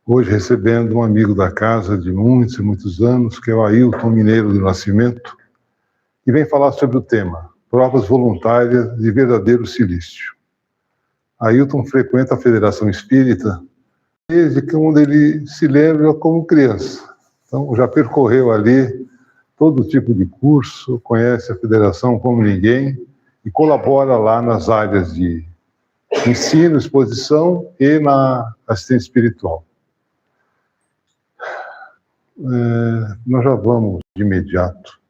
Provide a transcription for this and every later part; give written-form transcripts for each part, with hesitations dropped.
Hoje recebendo um amigo da casa de muitos e muitos anos, que é o Ailton Mineiro do Nascimento, e vem falar sobre o tema Provas Voluntárias de Verdadeiro Silício. Ailton frequenta a Federação Espírita desde que onde ele se lembra como criança. Então já percorreu ali todo tipo de curso, conhece a Federação como ninguém e colabora lá nas áreas de ensino, exposição e na assistência espiritual. Nós já vamos de imediato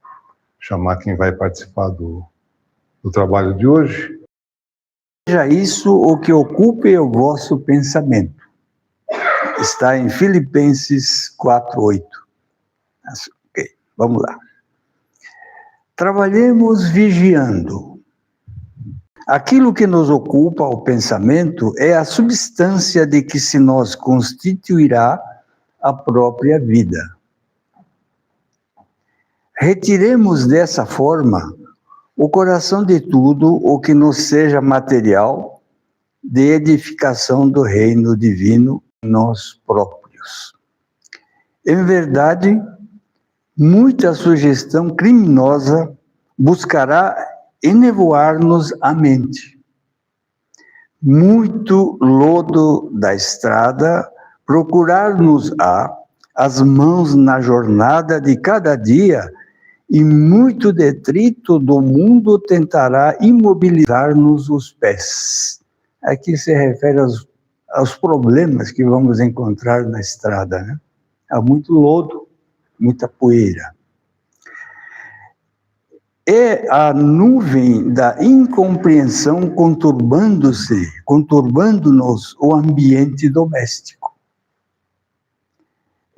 chamar quem vai participar do trabalho de hoje. Seja isso o que ocupe o vosso pensamento. Está em Filipenses 4:8. Ok, vamos lá. Trabalhemos vigiando. Aquilo que nos ocupa o pensamento é a substância de que se nos constituirá a própria vida. Retiremos dessa forma o coração de tudo o que nos seja material de edificação do reino divino em nós próprios. Em verdade, muita sugestão criminosa buscará enevoar-nos a mente. Muito lodo da estrada procurar-nos-á as mãos na jornada de cada dia, e muito detrito do mundo tentará imobilizar-nos os pés. Aqui se refere aos problemas que vamos encontrar na estrada, né? Há muito lodo, muita poeira. É a nuvem da incompreensão conturbando-nos o ambiente doméstico.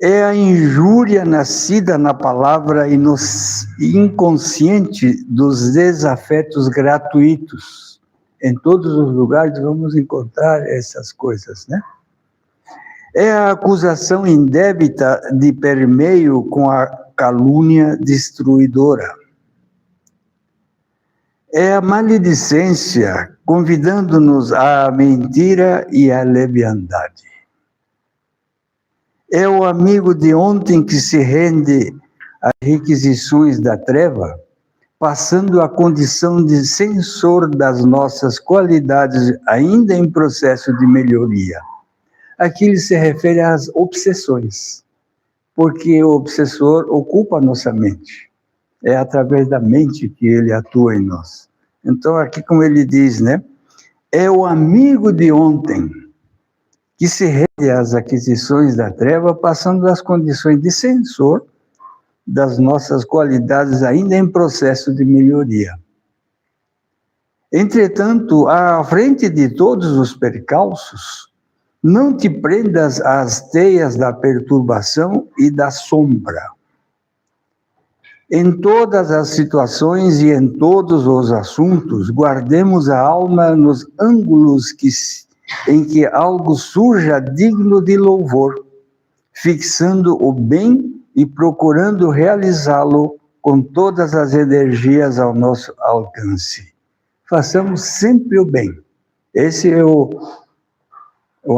É a injúria nascida na palavra inconsciente dos desafetos gratuitos. Em todos os lugares vamos encontrar essas coisas, né? É a acusação indébita de permeio com a calúnia destruidora. É a maledicência convidando-nos à mentira e à leviandade. É o amigo de ontem que se rende às requisições da treva, passando a condição de censor das nossas qualidades ainda em processo de melhoria. Aqui ele se refere às obsessões, porque o obsessor ocupa a nossa mente. É através da mente que ele atua em nós. Então aqui como ele diz, né? É o amigo de ontem que se rende às aquisições da treva, passando das condições de censor das nossas qualidades ainda em processo de melhoria. Entretanto, à frente de todos os percalços, não te prendas às teias da perturbação e da sombra. Em todas as situações e em todos os assuntos, guardemos a alma nos ângulos em que algo surja digno de louvor, fixando o bem e procurando realizá-lo com todas as energias ao nosso alcance. Façamos sempre o bem. Esse é o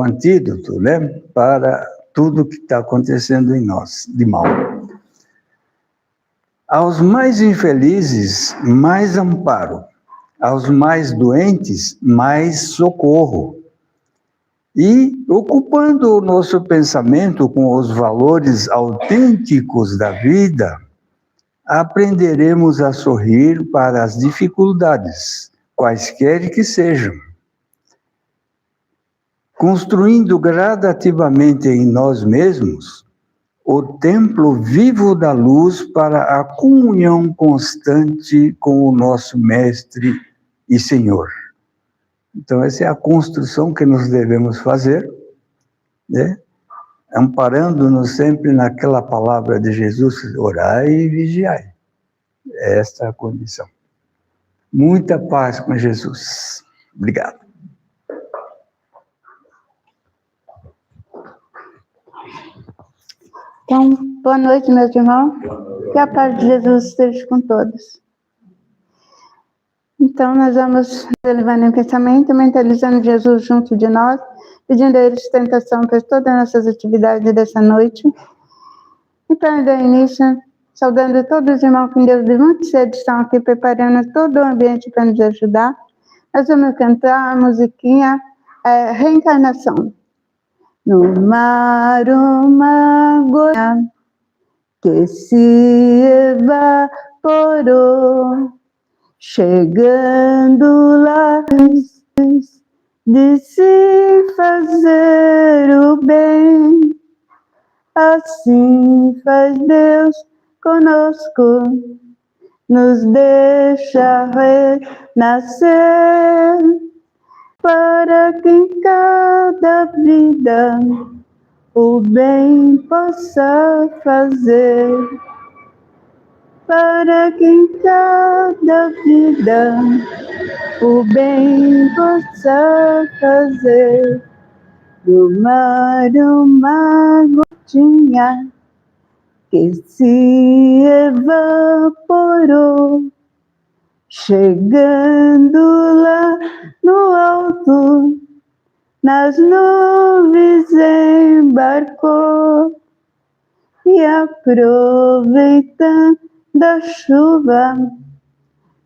antídoto, né, para tudo que está acontecendo em nós, de mal. Aos mais infelizes, mais amparo. Aos mais doentes, mais socorro. E, ocupando o nosso pensamento com os valores autênticos da vida, aprenderemos a sorrir para as dificuldades, quaisquer que sejam, construindo gradativamente em nós mesmos o templo vivo da luz para a comunhão constante com o nosso Mestre e Senhor. Então, essa é a construção que nós devemos fazer, né? Amparando-nos sempre naquela palavra de Jesus, orai e vigiai. Esta é a condição. Muita paz com Jesus. Obrigado. Então, boa noite, meus irmãos. Que a paz de Jesus esteja com todos. Então, nós vamos elevando em pensamento, mentalizando Jesus junto de nós, pedindo a Ele sustentação para todas as nossas atividades dessa noite. E para dar início, saudando todos os irmãos que Deus de muito cedo estão aqui preparando todo o ambiente para nos ajudar. Nós vamos cantar a musiquinha Reencarnação. No mar uma gota que se evaporou, chegando lá de se fazer o bem. Assim faz Deus conosco, nos deixa renascer, para que em cada vida o bem possa fazer. Para que em cada vida o bem possa fazer. Do mar uma gotinha que se evaporou, chegando lá no alto, nas nuvens embarcou, e aproveitando a chuva,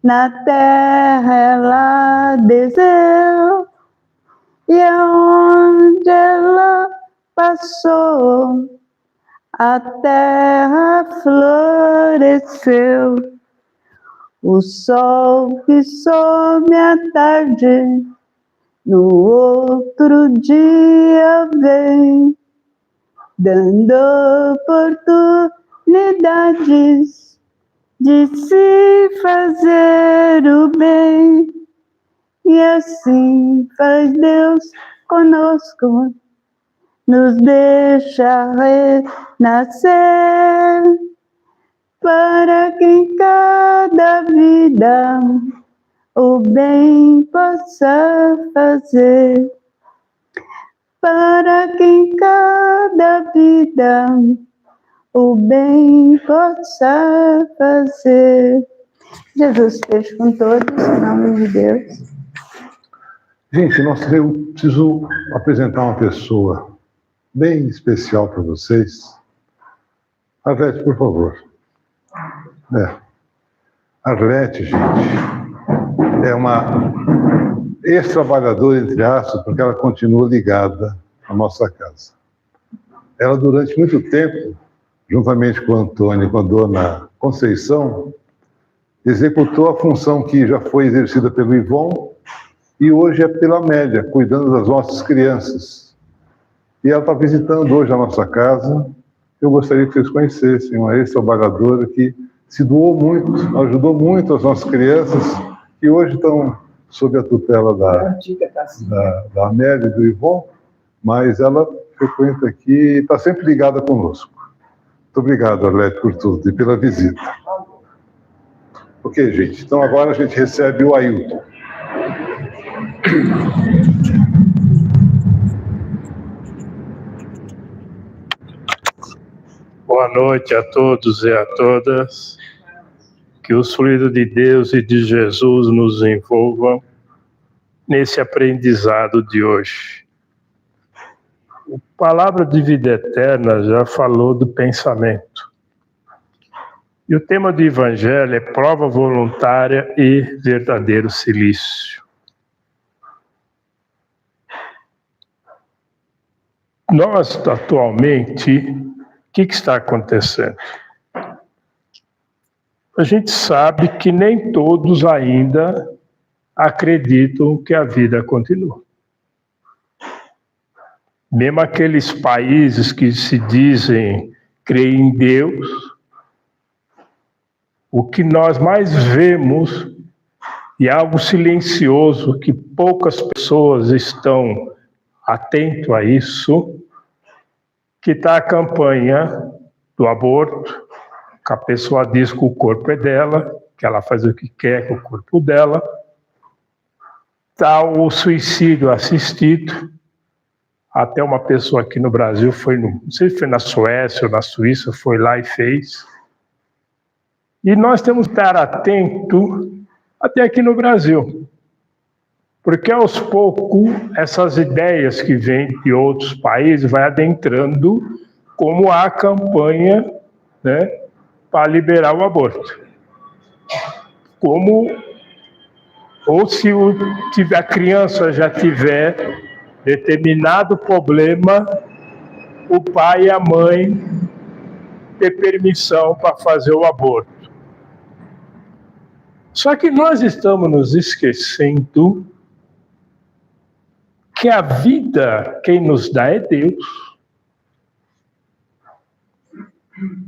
na terra ela desceu, e aonde ela passou, a terra floresceu. O sol que some à tarde, no outro dia vem, dando oportunidades de se fazer o bem. E assim faz Deus conosco, nos deixa renascer, para que em cada vida o bem possa fazer. Para que em cada vida o bem possa fazer. Jesus esteja com todos, em nome de Deus. Gente, eu preciso apresentar uma pessoa bem especial para vocês. Arlete, por favor. Arlete, gente, é uma ex-trabalhadora, entre aspas, porque ela continua ligada à nossa casa. Ela, durante muito tempo, juntamente com o Antônio e com a dona Conceição, executou a função que já foi exercida pelo Ivon e hoje é pela Amélia, cuidando das nossas crianças. E ela está visitando hoje a nossa casa. Eu gostaria que vocês conhecessem uma ex-trabalhadora que se doou muito, ajudou muito as nossas crianças, que hoje estão sob a tutela da Amélia e do Ivon, mas ela frequenta aqui e está sempre ligada conosco. Muito obrigado, Arlete, por tudo e pela visita. Ok, gente, então agora a gente recebe o Ailton. Boa noite a todos e a todas. Que os fluidos de Deus e de Jesus nos envolvam nesse aprendizado de hoje. A palavra de vida eterna já falou do pensamento. E o tema do Evangelho é prova voluntária e verdadeiro silício. Nós, atualmente, o que está acontecendo? A gente sabe que nem todos ainda acreditam que a vida continua. Mesmo aqueles países que se dizem crer em Deus, o que nós mais vemos, e é algo silencioso, que poucas pessoas estão atentas a isso, que está a campanha do aborto, que a pessoa diz que o corpo é dela, que ela faz o que quer com o corpo dela. Está o suicídio assistido. Até uma pessoa aqui no Brasil não sei se foi na Suécia ou na Suíça, foi lá e fez. E nós temos que estar atento até aqui no Brasil. Porque aos poucos essas ideias que vêm de outros países vai adentrando, como a campanha, né, para liberar o aborto. Ou se a criança já tiver determinado problema, o pai e a mãe ter permissão para fazer o aborto. Só que nós estamos nos esquecendo que a vida, quem nos dá é Deus.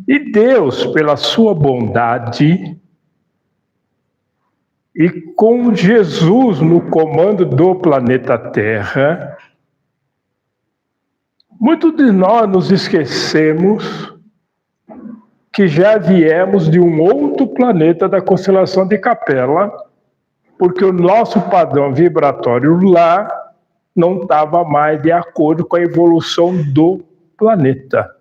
E Deus, pela sua bondade, e com Jesus no comando do planeta Terra, muitos de nós nos esquecemos que já viemos de um outro planeta da constelação de Capela, porque o nosso padrão vibratório lá não estava mais de acordo com a evolução do planeta.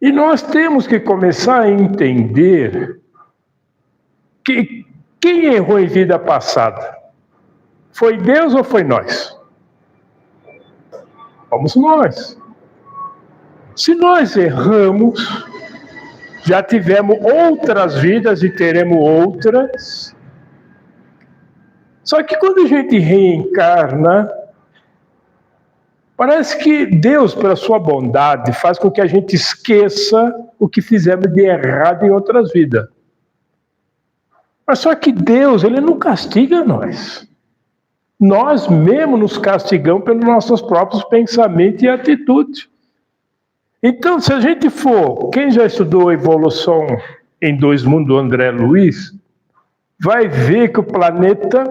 E nós temos que começar a entender que quem errou em vida passada? Foi Deus ou foi nós? Fomos nós. Se nós erramos, já tivemos outras vidas e teremos outras. Só que quando a gente reencarna, parece que Deus, pela sua bondade, faz com que a gente esqueça o que fizemos de errado em outras vidas. Mas só que Deus, Ele não castiga nós. Nós mesmos nos castigamos pelos nossos próprios pensamentos e atitudes. Então, se a gente for, quem já estudou Evolução em Dois Mundos, do André Luiz, vai ver que o planeta,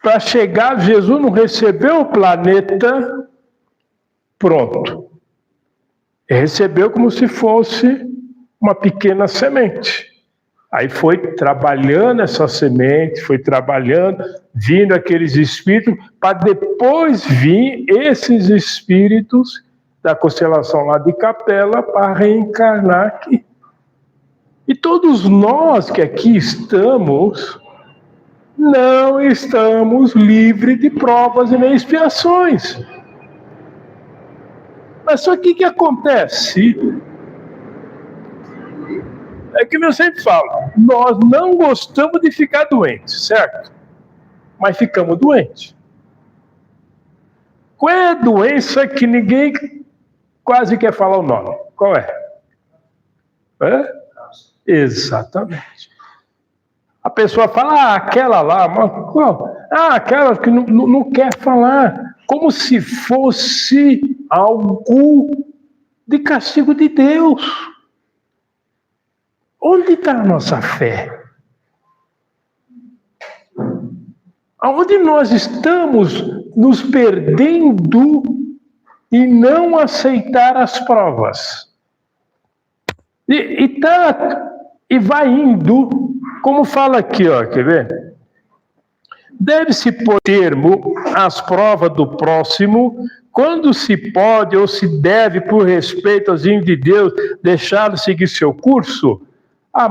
para chegar, Jesus não recebeu o planeta pronto. Ele recebeu como se fosse uma pequena semente. Aí foi trabalhando essa semente, foi trabalhando, vindo aqueles espíritos, para depois vir esses espíritos da constelação lá de Capela para reencarnar aqui. E todos nós que aqui estamos, não estamos livres de provas e nem expiações. Mas só que o que acontece? É que eu sempre falo, nós não gostamos de ficar doentes, certo? Mas ficamos doentes. Qual é a doença que ninguém quase quer falar o nome? Qual é? Exatamente. A pessoa fala, aquela lá, mas qual? Aquela que não quer falar, como se fosse algo de castigo de Deus. Onde está a nossa fé? Aonde nós estamos nos perdendo e não aceitar as provas? E vai indo, como fala aqui, ó, quer ver? Deve-se pôr termo às provas do próximo, quando se pode ou se deve, por respeito aos filhos de Deus, deixá-lo seguir seu curso.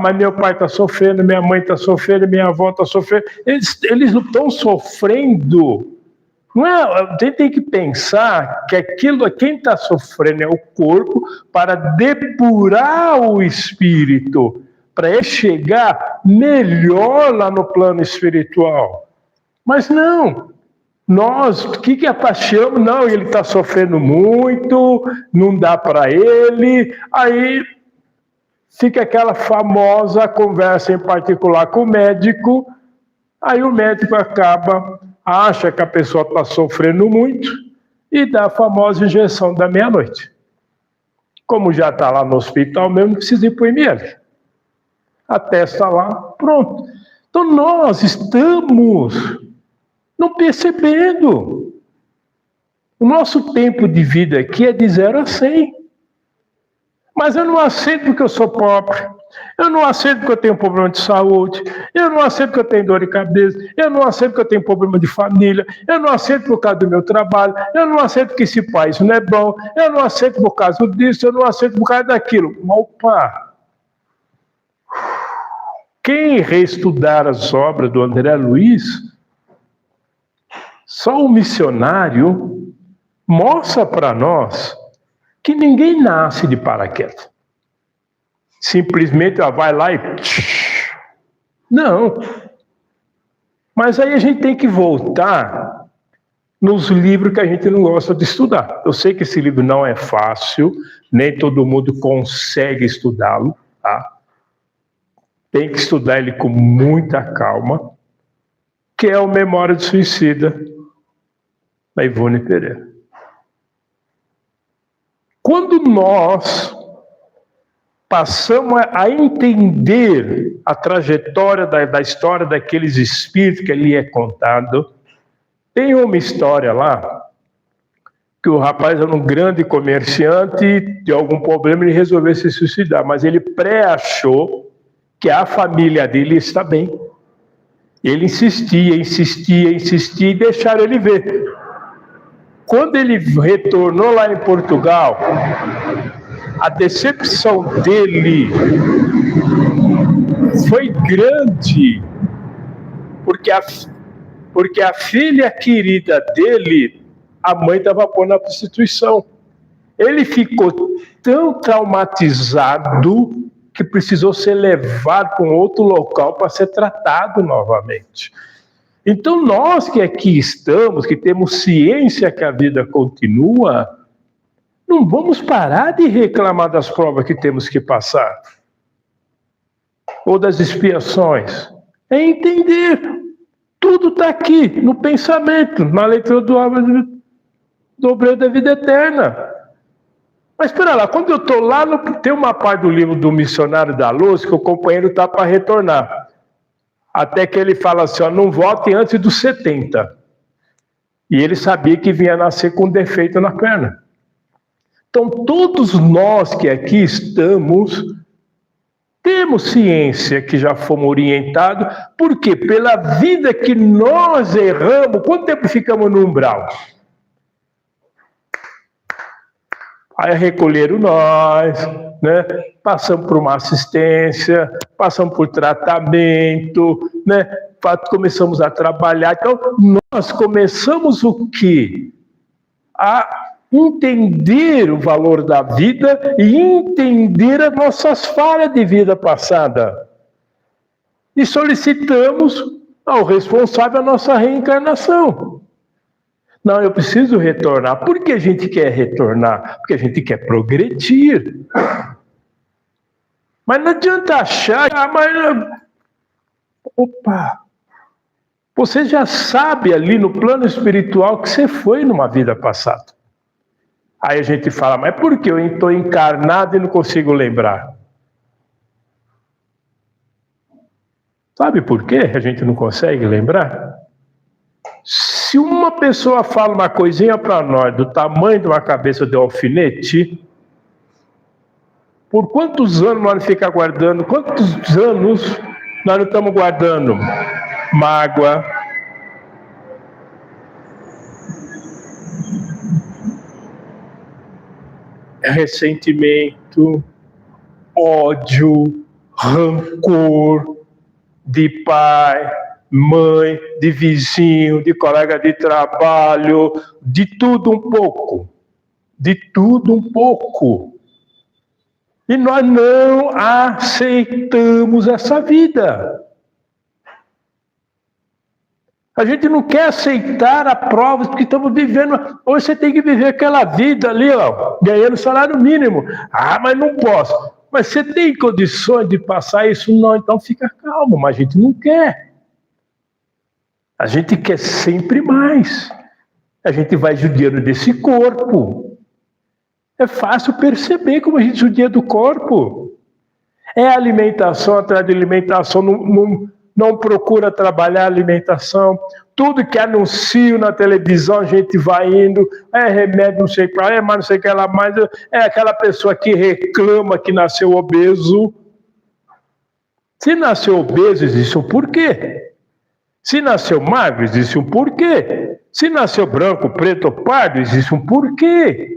Mas meu pai está sofrendo, minha mãe está sofrendo, minha avó está sofrendo. Eles não estão sofrendo. Não é, a gente tem que pensar que quem está sofrendo é o corpo para depurar o espírito, para ele chegar melhor lá no plano espiritual. Mas não. Nós, o que achamos? Não, ele está sofrendo muito, não dá para ele. Aí fica aquela famosa conversa em particular com o médico, aí o médico acha que a pessoa está sofrendo muito e dá a famosa injeção da meia-noite. Como já está lá no hospital mesmo, não precisa ir para o ML. Atesta lá, pronto. Então nós estamos não percebendo. O nosso tempo de vida aqui é de 0 a 100. Mas eu não aceito porque eu sou pobre, eu não aceito porque eu tenho problema de saúde, eu não aceito porque eu tenho dor de cabeça, eu não aceito porque eu tenho problema de família, eu não aceito por causa do meu trabalho, eu não aceito que esse país não é bom, eu não aceito por causa disso, eu não aceito por causa daquilo. Opa! Quem reestudar as obras do André Luiz Só o missionário mostra para nós que ninguém nasce de paraquedas. Simplesmente vai lá e... Não. Mas aí a gente tem que voltar nos livros que a gente não gosta de estudar. Eu sei que esse livro não é fácil, nem todo mundo consegue estudá-lo, tá? Tem que estudar ele com muita calma, que é o Memória de Suicida, da Ivone Pereira. Quando nós passamos a entender a trajetória da história daqueles espíritos que ali é contado, tem uma história lá, que o rapaz era um grande comerciante e de algum problema ele resolveu se suicidar, mas ele pré-achou que a família dele está bem. Ele insistia e deixaram ele ver. Quando ele retornou lá em Portugal, a decepção dele foi grande, porque a filha querida dele, a mãe estava pondo na prostituição. Ele ficou tão traumatizado que precisou ser levado para um outro local para ser tratado novamente. Então nós que aqui estamos, que temos ciência que a vida continua, não vamos parar de reclamar das provas que temos que passar, ou das expiações. É entender. Tudo está aqui, no pensamento, na leitura do Obreiro da Vida Eterna. Mas espera lá, quando eu estou lá, tem uma parte do livro do Missionário da Luz que o companheiro está para retornar. Até que ele fala assim, ó, não volte antes dos 70. E ele sabia que vinha nascer com defeito na perna. Então, todos nós que aqui estamos, temos ciência que já fomos orientados, porque pela vida que nós erramos, quanto tempo ficamos no umbral? Aí recolheram nós, né? Passamos por uma assistência, passamos por tratamento, né? Começamos a trabalhar. Então, nós começamos o quê? A entender o valor da vida e entender as nossas falhas de vida passada. E solicitamos ao responsável a nossa reencarnação. Não, eu preciso retornar. Por que a gente quer retornar? Porque a gente quer progredir. Mas não adianta achar... Opa! Você já sabe ali no plano espiritual que você foi numa vida passada. Aí a gente fala, mas por que eu estou encarnado e não consigo lembrar? Sabe por que a gente não consegue lembrar? Se uma pessoa fala uma coisinha para nós do tamanho de uma cabeça de alfinete, por quantos anos nós ficamos guardando? Quantos anos nós não estamos guardando? Mágoa, ressentimento, ódio, rancor de pai, mãe, de vizinho, de colega de trabalho, de tudo um pouco. De tudo um pouco. E nós não aceitamos essa vida. A gente não quer aceitar a prova porque estamos vivendo. Hoje você tem que viver aquela vida ali, ó, ganhando salário mínimo. Ah, mas não posso. Mas você tem condições de passar isso? Não, então fica calmo, mas a gente não quer. A gente quer sempre mais. A gente vai judiando desse corpo. É fácil perceber como a gente judia do corpo. É alimentação atrás de alimentação, não procura trabalhar a alimentação. Tudo que anuncio na televisão, a gente vai indo, é remédio, não sei para, é mais não sei o que lá mais, é aquela pessoa que reclama que nasceu obeso. Se nasceu obeso, existe um porquê. Se nasceu magro, existe um porquê. Se nasceu branco, preto ou pardo, existe um porquê.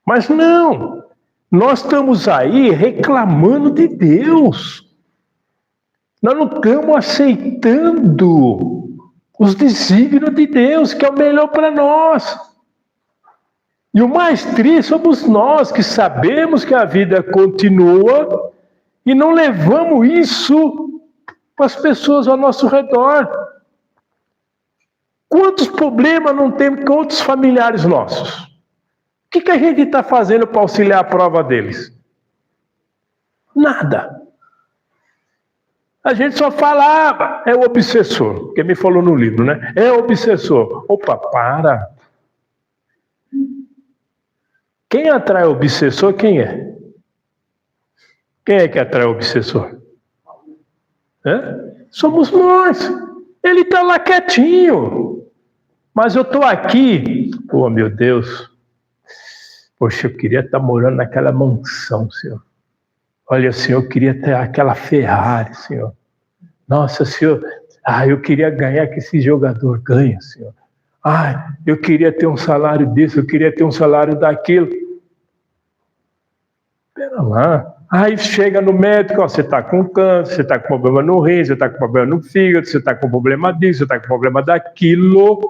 Mas não, nós estamos aí reclamando de Deus. Nós não estamos aceitando os desígnios de Deus, que é o melhor para nós. E o mais triste somos nós, que sabemos que a vida continua e não levamos isso para as pessoas ao nosso redor. Quantos problemas não temos com outros familiares nossos? O que a gente está fazendo para auxiliar a prova deles? Nada. A gente só fala, é o obsessor, que me falou no livro, né? É o obsessor. Opa, para. Quem atrai o obsessor, quem é? Quem é que atrai o obsessor? Somos nós. Ele está lá quietinho. Mas eu estou aqui. Oh, meu Deus. Poxa, eu queria estar morando naquela mansão, Senhor. Olha, Senhor, eu queria ter aquela Ferrari, Senhor. Nossa, Senhor, eu queria ganhar que esse jogador ganha, Senhor. Eu queria ter um salário desse, eu queria ter um salário daquilo. Espera lá. Aí chega no médico, você está com câncer, você está com problema no rim, você está com problema no fígado, você está com problema disso, você está com problema daquilo.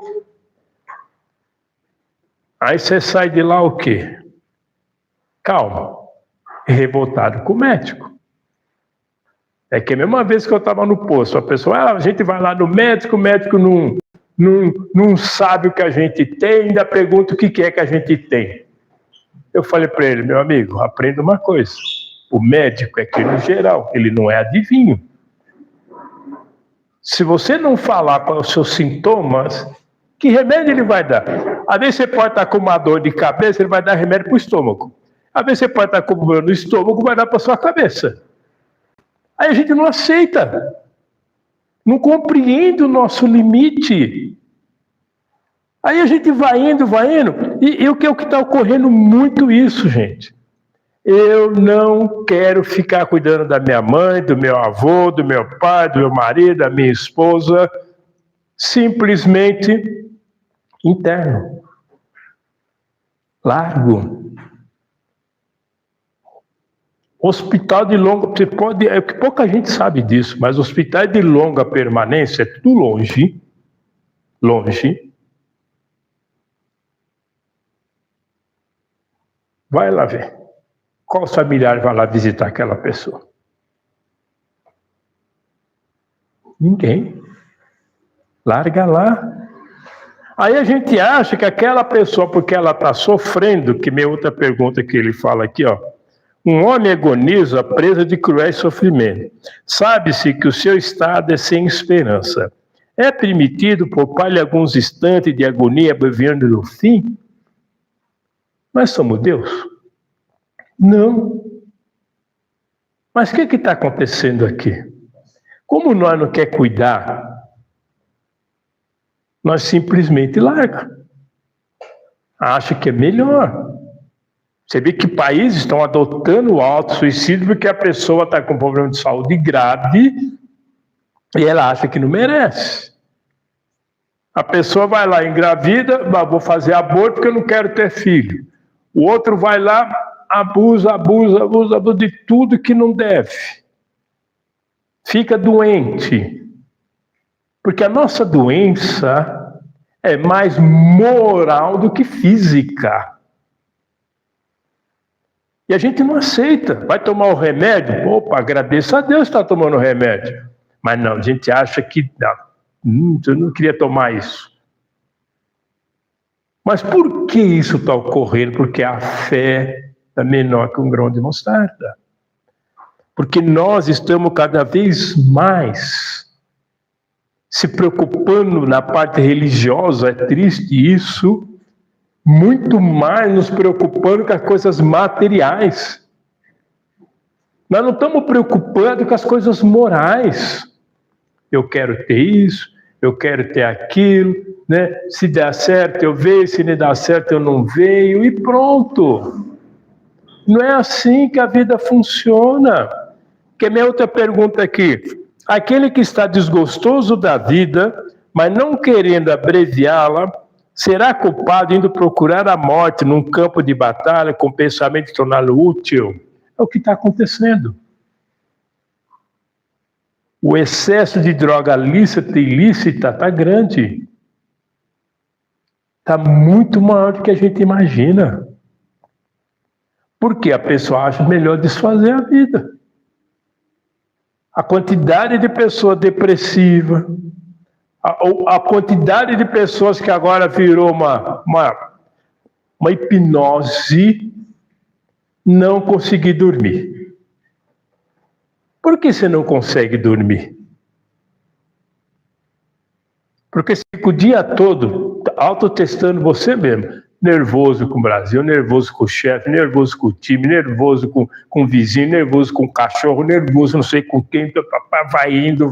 Aí você sai de lá o quê? Calma. Revoltado com o médico. É que a mesma vez que eu estava no posto, a pessoa, a gente vai lá no médico, o médico não sabe o que a gente tem, ainda pergunta o que é que a gente tem. Eu falei para ele, meu amigo, aprenda uma coisa. O médico é clínico geral, ele não é adivinho. Se você não falar para os seus sintomas, que remédio ele vai dar? Às vezes você pode estar com uma dor de cabeça, ele vai dar remédio para o estômago. Às vezes você pode estar com problema no estômago, vai dar para a sua cabeça. Aí a gente não aceita. Não compreende o nosso limite. Aí a gente vai indo. E o que está ocorrendo muito isso, gente? Eu não quero ficar cuidando da minha mãe, do meu avô, do meu pai, do meu marido, da minha esposa. Simplesmente interno. Largo. Hospital de longa... pouca gente sabe disso, mas hospitais de longa permanência é tudo longe. Longe. Vai lá ver. Qual familiar vai lá visitar aquela pessoa? Ninguém. Larga lá. Aí a gente acha que aquela pessoa, porque ela está sofrendo, que minha outra pergunta que ele fala aqui, ó. Um homem agoniza presa de cruéis sofrimentos. Sabe-se que o seu estado é sem esperança. É permitido poupar-lhe alguns instantes de agonia abreviando no fim? Nós somos Deus? Não. Mas o que está acontecendo aqui? Como nós não queremos cuidar, nós simplesmente larga. Acha que é melhor. Você vê que países estão adotando o auto-suicídio porque a pessoa está com problema de saúde grave e ela acha que não merece. A pessoa vai lá, engravida, vou fazer aborto porque eu não quero ter filho. O outro vai lá, abusa de tudo que não deve. Fica doente. Porque a nossa doença é mais moral do que física. E a gente não aceita. Vai tomar o remédio? Opa, agradeço a Deus que está tomando o remédio. Mas não, a gente acha que eu não queria tomar isso. Mas por que isso está ocorrendo? Porque a fé é menor que um grão de mostarda. Porque nós estamos cada vez mais se preocupando na parte religiosa, é triste isso, muito mais nos preocupando com as coisas materiais. Nós não estamos preocupados com as coisas morais. Eu quero ter isso, eu quero ter aquilo, né? Se der certo eu vejo, se não dá certo eu não vejo, e pronto. Não é assim que a vida funciona. Que a minha outra pergunta aqui, aquele que está desgostoso da vida, mas não querendo abreviá-la, será culpado indo procurar a morte num campo de batalha com o pensamento de torná-lo útil? É o que está acontecendo. O excesso de droga lícita e ilícita está grande. Está muito maior do que a gente imagina. Porque a pessoa acha melhor desfazer a vida. A quantidade de pessoas depressivas, a quantidade de pessoas que agora virou uma hipnose, não conseguir dormir. Por que você não consegue dormir? Porque você fica o dia todo autotestando você mesmo. Nervoso com o Brasil, nervoso com o chefe, nervoso com o time, nervoso com o vizinho, nervoso com o cachorro, nervoso não sei com quem, vai indo,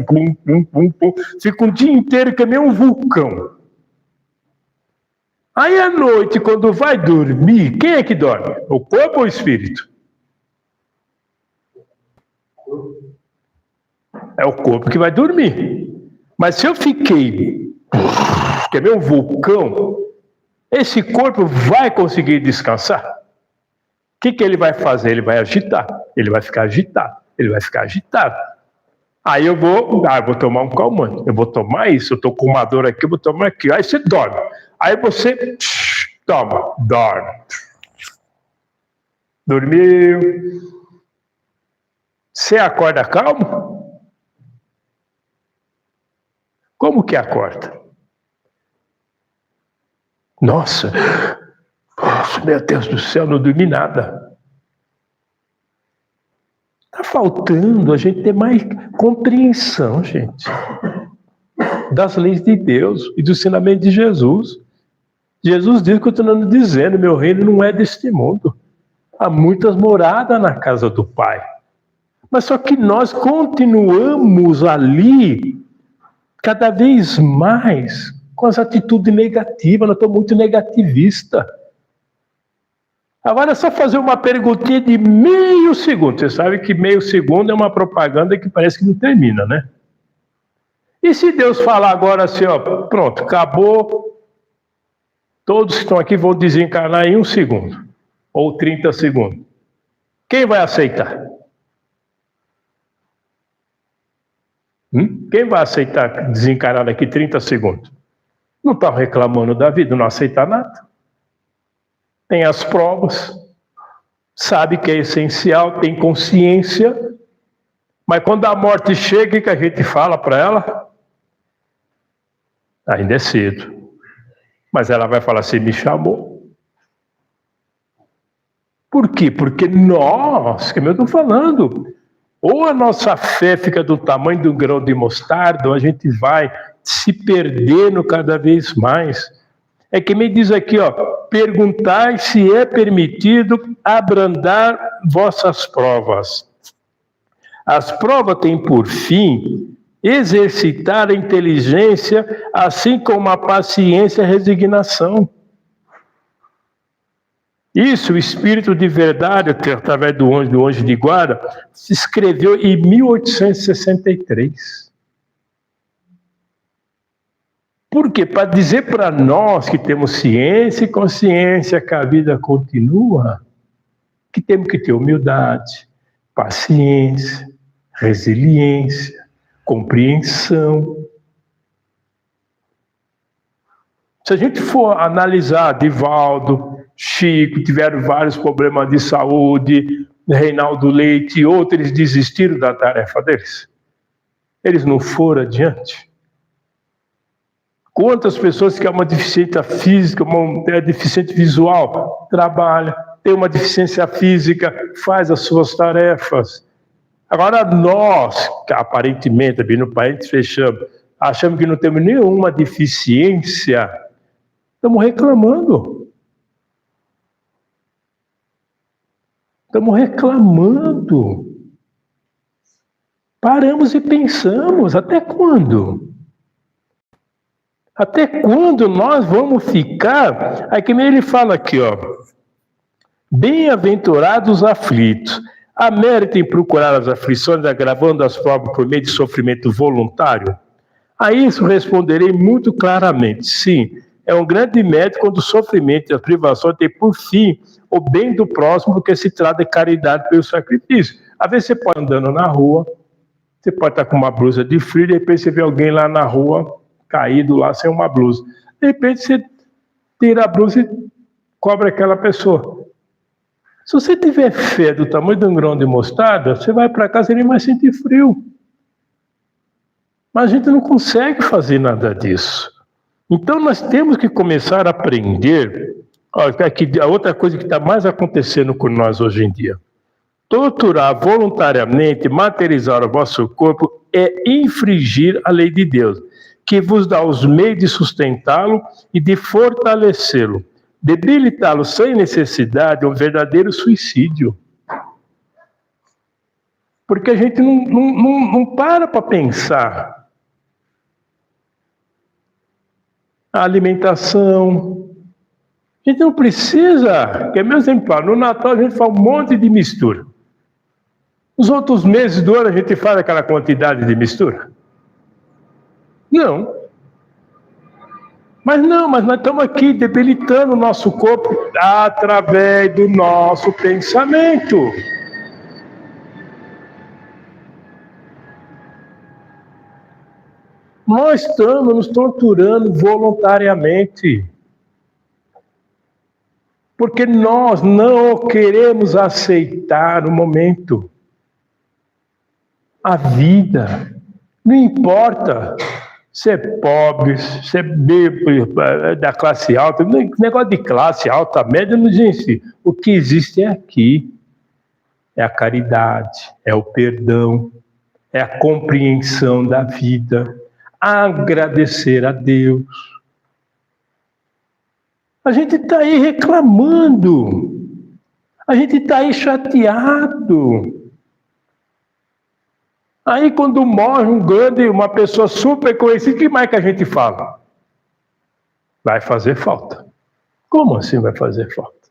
pum, pum, pum, pum. Fica um dia inteiro que é meio um vulcão. Aí à noite, quando vai dormir, quem é que dorme? O corpo ou o espírito? É o corpo que vai dormir. Mas se eu fiquei, que é meio um vulcão, esse corpo vai conseguir descansar? O que ele vai fazer? Ele vai agitar, ele vai ficar agitado. Aí eu vou tomar um calmante, eu vou tomar isso, eu estou com uma dor aqui, eu vou tomar aquilo. Aí você dorme. Aí você toma, dorme. Dormiu. Você acorda calmo? Como que acorda? Nossa, meu Deus do céu, não dormi nada. Está faltando a gente ter mais compreensão, gente, das leis de Deus e do ensinamento de Jesus. Jesus diz, continuando dizendo, meu reino não é deste mundo. Há muitas moradas na casa do Pai. Mas só que nós continuamos ali, cada vez mais, com as atitudes negativas, nós estamos muito negativistas. Agora é só fazer uma perguntinha de meio segundo. Você sabe que meio segundo é uma propaganda que parece que não termina, né? E se Deus falar agora assim, ó, pronto, acabou, todos que estão aqui vão desencarnar em 1 segundo, ou 30 segundos. Quem vai aceitar? Quem vai aceitar desencarnar daqui 30 segundos? Não estão reclamando da vida, não aceitar nada. Tem as provas, sabe que é essencial, tem consciência, mas quando a morte chega, o que a gente fala para ela? Ainda é cedo. Mas ela vai falar assim, me chamou. Por quê? Porque nós, que eu estou falando, ou a nossa fé fica do tamanho de um grão de mostarda, ou a gente vai se perdendo cada vez mais. É que me diz aqui, ó, perguntai se é permitido abrandar vossas provas. As provas têm por fim exercitar a inteligência, assim como a paciência e a resignação. Isso, o Espírito de Verdade, através do Anjo de Guarda, se escreveu em 1863. Por quê? Para dizer para nós que temos ciência e consciência que a vida continua, que temos que ter humildade, paciência, resiliência, compreensão. Se a gente for analisar Divaldo, Chico, tiveram vários problemas de saúde, Reinaldo Leite e outros, eles desistiram da tarefa deles. Eles não foram adiante. Quantas pessoas que é uma deficiência física, uma deficiente visual, trabalha, tem uma deficiência física, faz as suas tarefas. Agora nós, que aparentemente, abrindo parênteses, fechamos, achamos que não temos nenhuma deficiência, estamos reclamando. Estamos reclamando. Paramos e pensamos, até quando? Até quando nós vamos ficar? Aí que ele fala aqui, ó. Bem-aventurados os aflitos. Há mérito em procurar as aflições, agravando as provas por meio de sofrimento voluntário? A isso responderei muito claramente. Sim, é um grande mérito quando o sofrimento e a privação têm por fim o bem do próximo, porque se trata de caridade pelo sacrifício. Às vezes você pode andando na rua, Você pode estar com uma blusa de frio, de repente você vê alguém lá na rua, caído lá, sem uma blusa. De repente você tira a blusa e cobre aquela pessoa. Se você tiver fé do tamanho de um grão de mostarda, você vai para casa e nem vai sentir frio. Mas a gente não consegue fazer nada disso. Então nós temos que começar a aprender. Aqui, a outra coisa que está mais acontecendo com nós hoje em dia. Torturar voluntariamente, materializar o vosso corpo é infringir a lei de Deus, que vos dá os meios de sustentá-lo e de fortalecê-lo. Debilitá-lo sem necessidade é um verdadeiro suicídio. Porque a gente não para pensar. A alimentação. A gente não precisa, que é meu exemplo, no Natal a gente faz um monte de mistura. Nos outros meses do ano a gente faz aquela quantidade de mistura? Não. Mas nós estamos aqui debilitando o nosso corpo através do nosso pensamento. Nós estamos nos torturando voluntariamente. Porque nós não queremos aceitar o momento. A vida. Não importa se é pobre, se é da classe alta. Negócio de classe alta, média não existe. O que existe é aqui. É a caridade, é o perdão, é a compreensão da vida. Agradecer a Deus. A gente está aí reclamando. A gente está aí chateado. Aí quando morre um grande, uma pessoa super conhecida, o que mais que a gente fala? Vai fazer falta. Como assim vai fazer falta?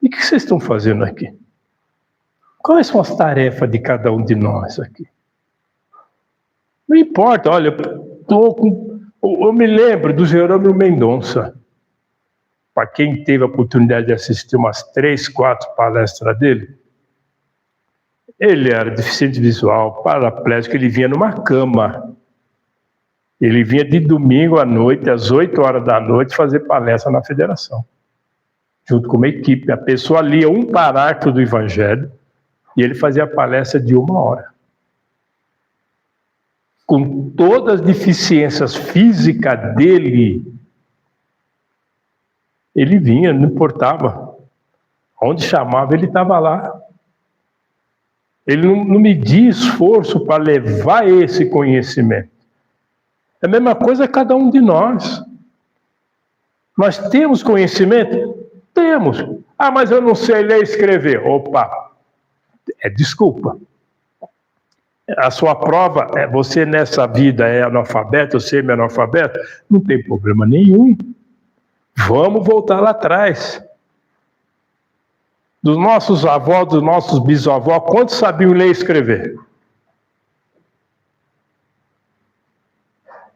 E o que vocês estão fazendo aqui? Quais são as tarefas de cada um de nós aqui? Não importa, olha, eu me lembro do Jerônimo Mendonça. Para quem teve a oportunidade de assistir umas 3, 4 palestras dele, ele era deficiente visual, paraplégico, ele vinha numa cama. Ele vinha de domingo à noite, às 8 horas da noite, fazer palestra na federação. Junto com uma equipe. A pessoa lia um parágrafo do Evangelho e ele fazia a palestra de 1 hora. Com todas as deficiências físicas dele, ele vinha, não importava. Onde chamava, ele estava lá. Ele não media esforço para levar esse conhecimento. É a mesma coisa cada um de nós. Nós temos conhecimento? Temos. Ah, mas eu não sei ler e escrever. Opa, desculpa. A sua prova, você nessa vida é analfabeto, ou semi-analfabeto? Não tem problema nenhum. Vamos voltar lá atrás. Dos nossos avós, dos nossos bisavós, quantos sabiam ler e escrever?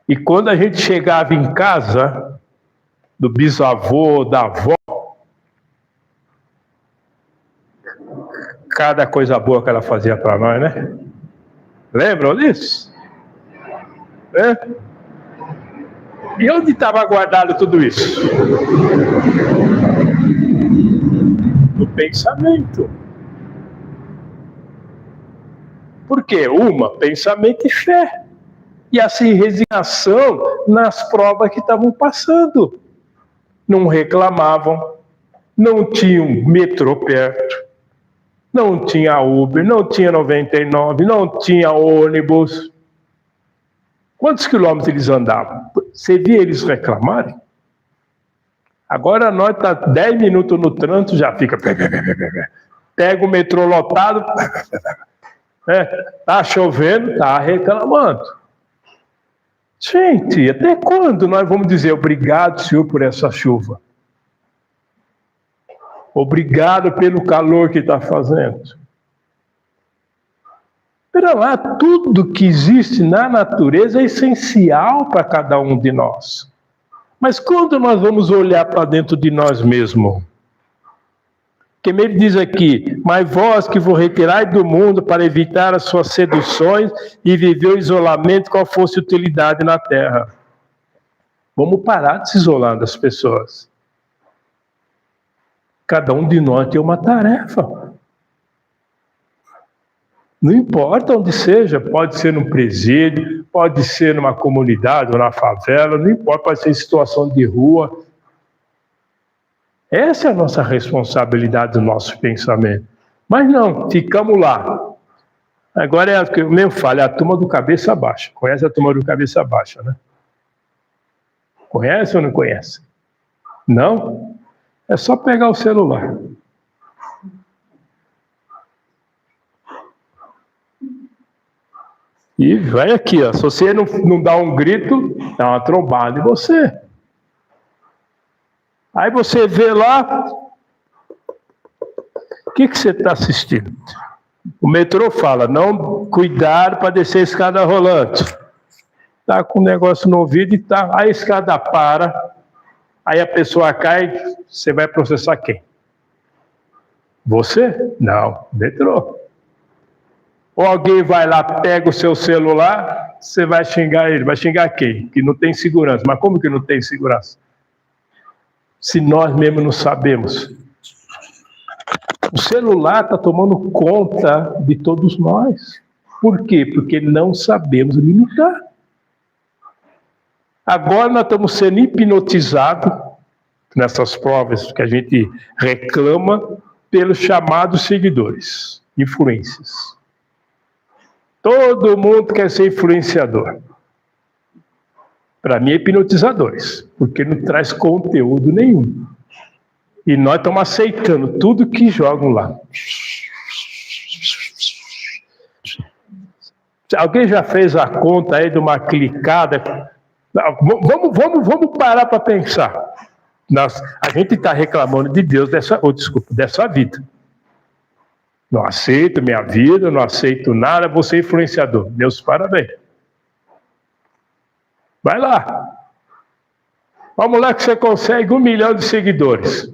E quando a gente chegava em casa, do bisavô, da avó, cada coisa boa que ela fazia para nós, né? Lembram disso? É? E onde estava guardado tudo isso? No pensamento. Por quê? Pensamento e fé. E assim, resignação nas provas que estavam passando. Não reclamavam, não tinham metrô perto, não tinha Uber, não tinha 99, não tinha ônibus. Quantos quilômetros eles andavam? Você via eles reclamarem? Agora nós tá 10 minutos no trânsito, já fica... Pega o metrô lotado, tá chovendo, tá reclamando. Gente, até quando nós vamos dizer obrigado, Senhor, por essa chuva? Obrigado pelo calor que está fazendo. Espera lá, tudo que existe na natureza é essencial para cada um de nós. Mas quando nós vamos olhar para dentro de nós mesmos, Que ele diz aqui, mas vós que vos retirai do mundo para evitar as suas seduções e viver o isolamento, qual fosse a utilidade na terra. Vamos parar de se isolar das pessoas. Cada um de nós tem uma tarefa. Não importa onde seja, pode ser num presídio, pode ser numa comunidade ou na favela, não importa, pode ser em situação de rua. Essa é a nossa responsabilidade do nosso pensamento. Mas não, ficamos lá. Agora é o que eu mesmo falo, é a turma do cabeça baixa. Conhece a turma do cabeça baixa, né? Conhece ou não conhece? Não? É só pegar o celular. E vai aqui, ó. Se você não dá um grito, dá uma trombada em você. Aí você vê lá, o que você está assistindo? O metrô fala, não cuidar para descer a escada rolante. Está com um negócio no ouvido e a escada para, aí a pessoa cai, você vai processar quem? Você? Não, metrô. Ou alguém vai lá, pega o seu celular, você vai xingar ele. Vai xingar quem? Que não tem segurança. Mas como que não tem segurança? Se nós mesmos não sabemos. O celular está tomando conta de todos nós. Por quê? Porque não sabemos limitar. Agora nós estamos sendo hipnotizados nessas provas que a gente reclama pelos chamados seguidores, influências. Todo mundo quer ser influenciador. Para mim é hipnotizadores, porque não traz conteúdo nenhum. E nós estamos aceitando tudo que jogam lá. Alguém já fez a conta aí de uma clicada? Vamos parar para pensar. A gente está reclamando de Deus dessa vida. Não aceito minha vida, não aceito nada, vou ser influenciador. Meus parabéns. Vai lá. Vamos lá que você consegue 1 milhão de seguidores.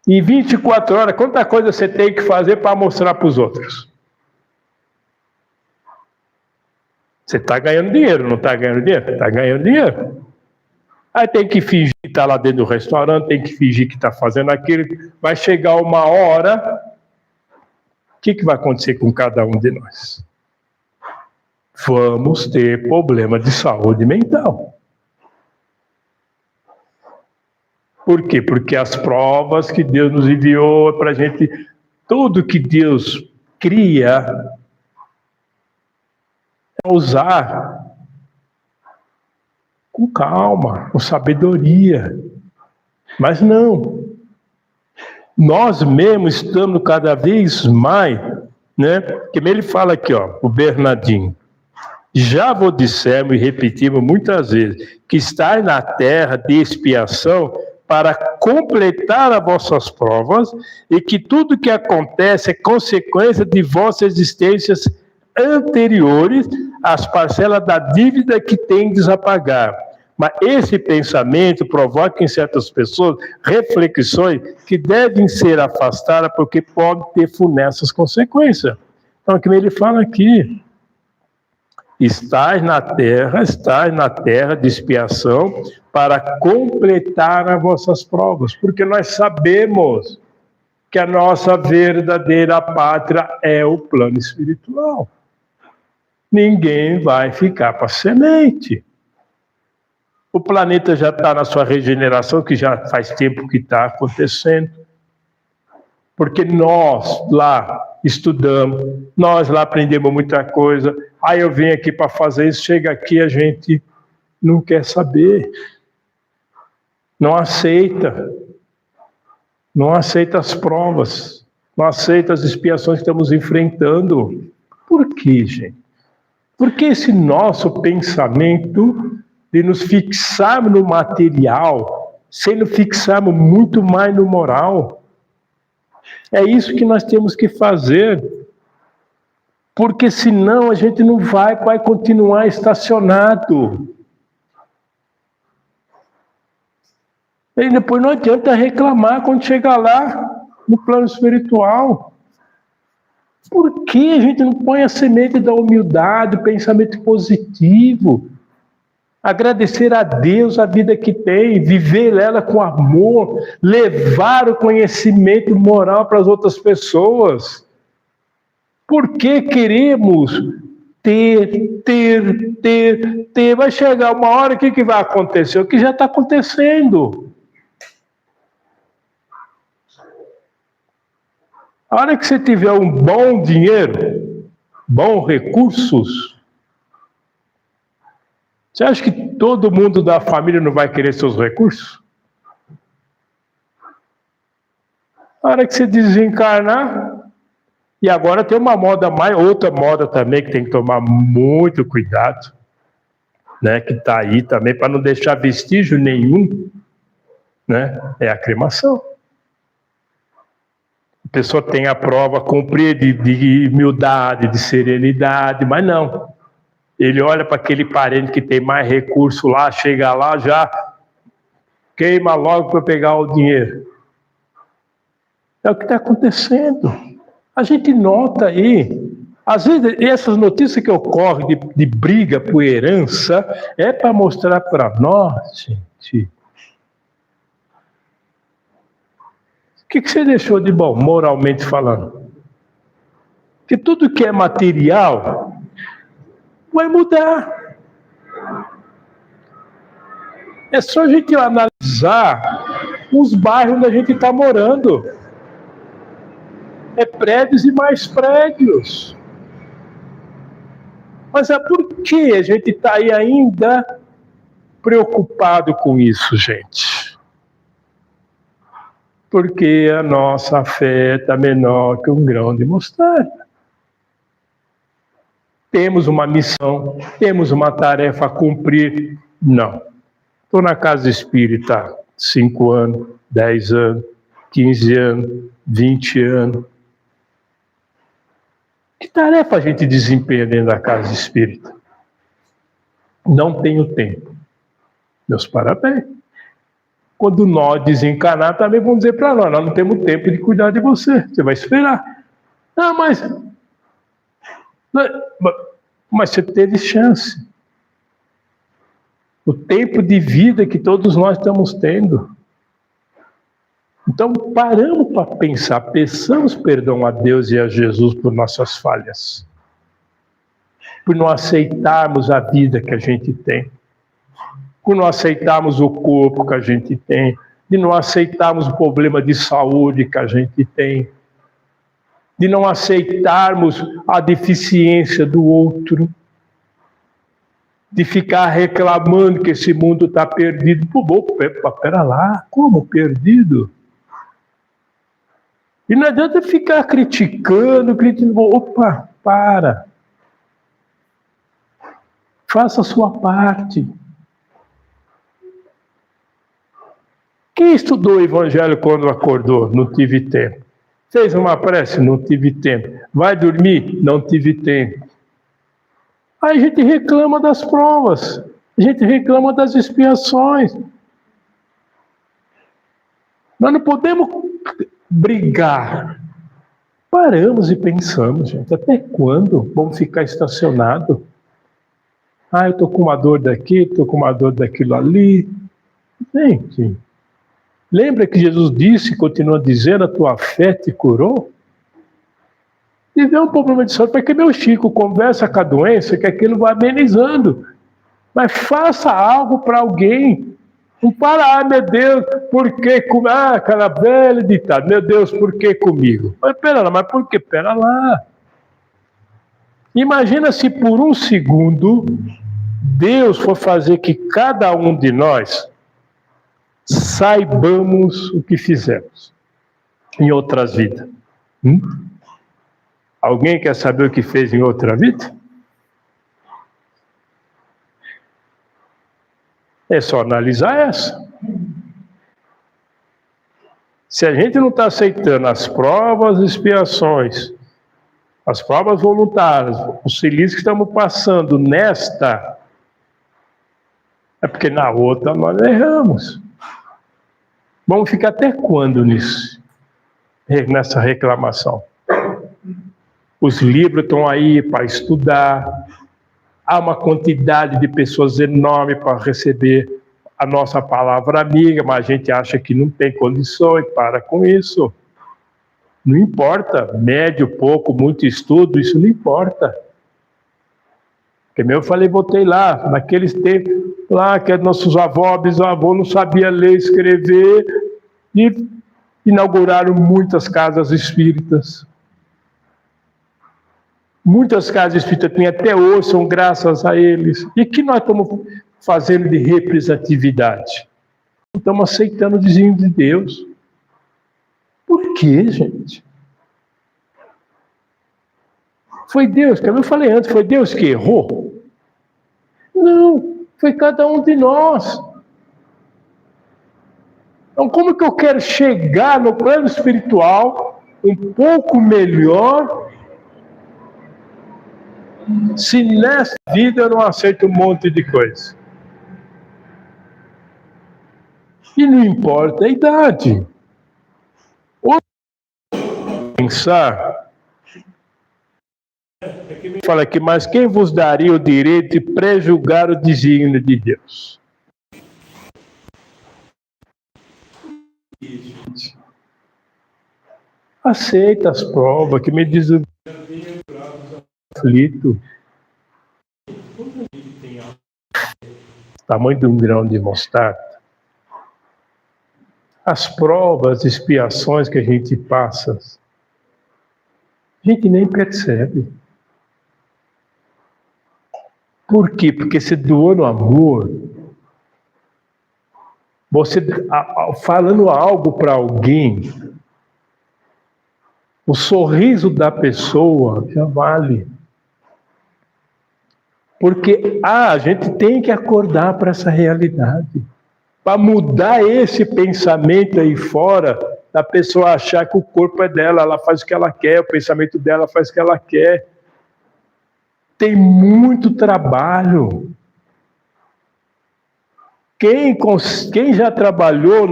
Em 24 horas, quanta coisa você tem que fazer para mostrar para os outros? Você está ganhando dinheiro, não está ganhando dinheiro? Está ganhando dinheiro. Aí tem que fingir que está lá dentro do restaurante, tem que fingir que está fazendo aquilo. Vai chegar uma hora, o que vai acontecer com cada um de nós? Vamos ter problema de saúde mental. Por quê? Porque as provas que Deus nos enviou para a gente, tudo que Deus cria, é usar com calma, com sabedoria. Mas não. Nós mesmos estamos cada vez mais, né? Que ele fala aqui, ó, o Bernardinho. Já vos dissemos e repetimos muitas vezes que estáis na terra de expiação para completar as vossas provas e que tudo que acontece é consequência de vossas existências anteriores às parcelas da dívida que tendes a pagar. Mas esse pensamento provoca em certas pessoas reflexões que devem ser afastadas porque podem ter funestas consequências. Então, como ele fala aqui, estais na terra de expiação para completar as vossas provas, porque nós sabemos que a nossa verdadeira pátria é o plano espiritual. Ninguém vai ficar para semente. O planeta já está na sua regeneração, que já faz tempo que está acontecendo. Porque nós lá estudamos, nós lá aprendemos muita coisa. Aí eu venho aqui para fazer isso, chega aqui a gente não quer saber. Não aceita. Não aceita as provas. Não aceita as expiações que estamos enfrentando. Por quê, gente? Porque esse nosso pensamento de nos fixarmos no material, sem nos fixarmos muito mais no moral. É isso que nós temos que fazer. Porque senão a gente não vai continuar estacionado. E depois não adianta reclamar quando chegar lá no plano espiritual. Por que a gente não põe a semente da humildade, pensamento positivo? Agradecer a Deus a vida que tem, viver ela com amor, levar o conhecimento moral para as outras pessoas. Por que queremos ter? Vai chegar uma hora, o que vai acontecer? O que já está acontecendo. A hora que você tiver um bom dinheiro, bons recursos, você acha que todo mundo da família não vai querer seus recursos? A hora que você desencarnar, e agora tem uma moda outra moda também que tem que tomar muito cuidado, né? Que está aí também para não deixar vestígio nenhum, né? É a cremação. A pessoa tem a prova cumprir de humildade, de serenidade, mas não. Ele olha para aquele parente que tem mais recurso lá, chega lá, já queima logo para pegar o dinheiro. É o que está acontecendo. A gente nota aí, às vezes essas notícias que ocorrem de briga por herança, é para mostrar para nós, gente, o que você deixou de bom, moralmente falando? Porque tudo que é material vai mudar. É só a gente analisar os bairros onde a gente está morando. É prédios e mais prédios. Mas é por que a gente está aí ainda preocupado com isso, gente? Porque a nossa fé está menor que um grão de mostarda. Temos uma missão, temos uma tarefa a cumprir. Não. Estou na casa espírita 5 anos, 10 anos, 15 anos, 20 anos. Que tarefa a gente desempenha dentro da casa espírita? Não tenho tempo. Meus parabéns. Quando nós desencarnar, também vão dizer para nós não temos tempo de cuidar de você. Você vai esperar. Ah, mas você teve chance. O tempo de vida que todos nós estamos tendo. Então, paramos para pensar, peçamos perdão a Deus e a Jesus por nossas falhas. Por não aceitarmos a vida que a gente tem. Por não aceitarmos o corpo que a gente tem. De não aceitarmos o problema de saúde que a gente tem. De não aceitarmos a deficiência do outro. De ficar reclamando que esse mundo está perdido. Pô, pera lá, como perdido? E não adianta ficar criticando. Opa, para. Faça a sua parte. Quem estudou o Evangelho quando acordou? Não tive tempo. Fez uma prece? Não tive tempo. Vai dormir? Não tive tempo. Aí a gente reclama das provas. A gente reclama das expiações. Nós não podemos brigar. Paramos e pensamos, gente. Até quando vamos ficar estacionados? Ah, eu estou com uma dor daqui, estou com uma dor daquilo ali. Gente, lembra que Jesus disse, continua dizendo, a tua fé te curou? E vê um problema de saúde, porque meu Chico conversa com a doença, que aquilo vai amenizando. Mas faça algo para alguém. Não para, meu Deus, por que comigo? Ah, aquela velha ditada, meu Deus, por que comigo? Mas pera lá, mas por que? Pera lá. Imagina se por um segundo Deus for fazer que cada um de nós saibamos o que fizemos em outras vidas. Alguém quer saber o que fez em outra vida? É só analisar essa. Se a gente não está aceitando as provas e expiações, as provas voluntárias, os silícios que estamos passando nesta, é porque na outra nós erramos. Vamos ficar até quando nessa reclamação? Os livros estão aí para estudar, há uma quantidade de pessoas enorme para receber a nossa palavra amiga, mas a gente acha que não tem condições, para com isso. Não importa, médio, pouco, muito estudo, isso não importa. Porque eu falei, voltei lá, naqueles tempos, lá que nossos avós, bisavós não sabiam ler e escrever, e inauguraram muitas casas espíritas. Muitas casas espíritas tem até hoje, são graças a eles. E o que nós estamos fazendo de representatividade? Estamos aceitando o desígnio de Deus. Por quê, gente? Foi Deus, como eu falei antes, foi Deus que errou? Não, foi cada um de nós. Então, como que eu quero chegar no plano espiritual um pouco melhor, se nessa vida eu não aceito um monte de coisa? E não importa a idade. Ou pensar, fala aqui, mas quem vos daria o direito de prejulgar o desígnio de Deus? Aceita as provas, que me diz o aflito. Tamanho de um grão de mostarda. As provas, expiações que a gente passa, a gente nem percebe. Por quê? Porque você doou no amor. Você falando algo para alguém, o sorriso da pessoa já vale. Porque a gente tem que acordar para essa realidade. Para mudar esse pensamento aí fora, da pessoa achar que o corpo é dela, ela faz o que ela quer, o pensamento dela faz o que ela quer. Tem muito trabalho. Quem já trabalhou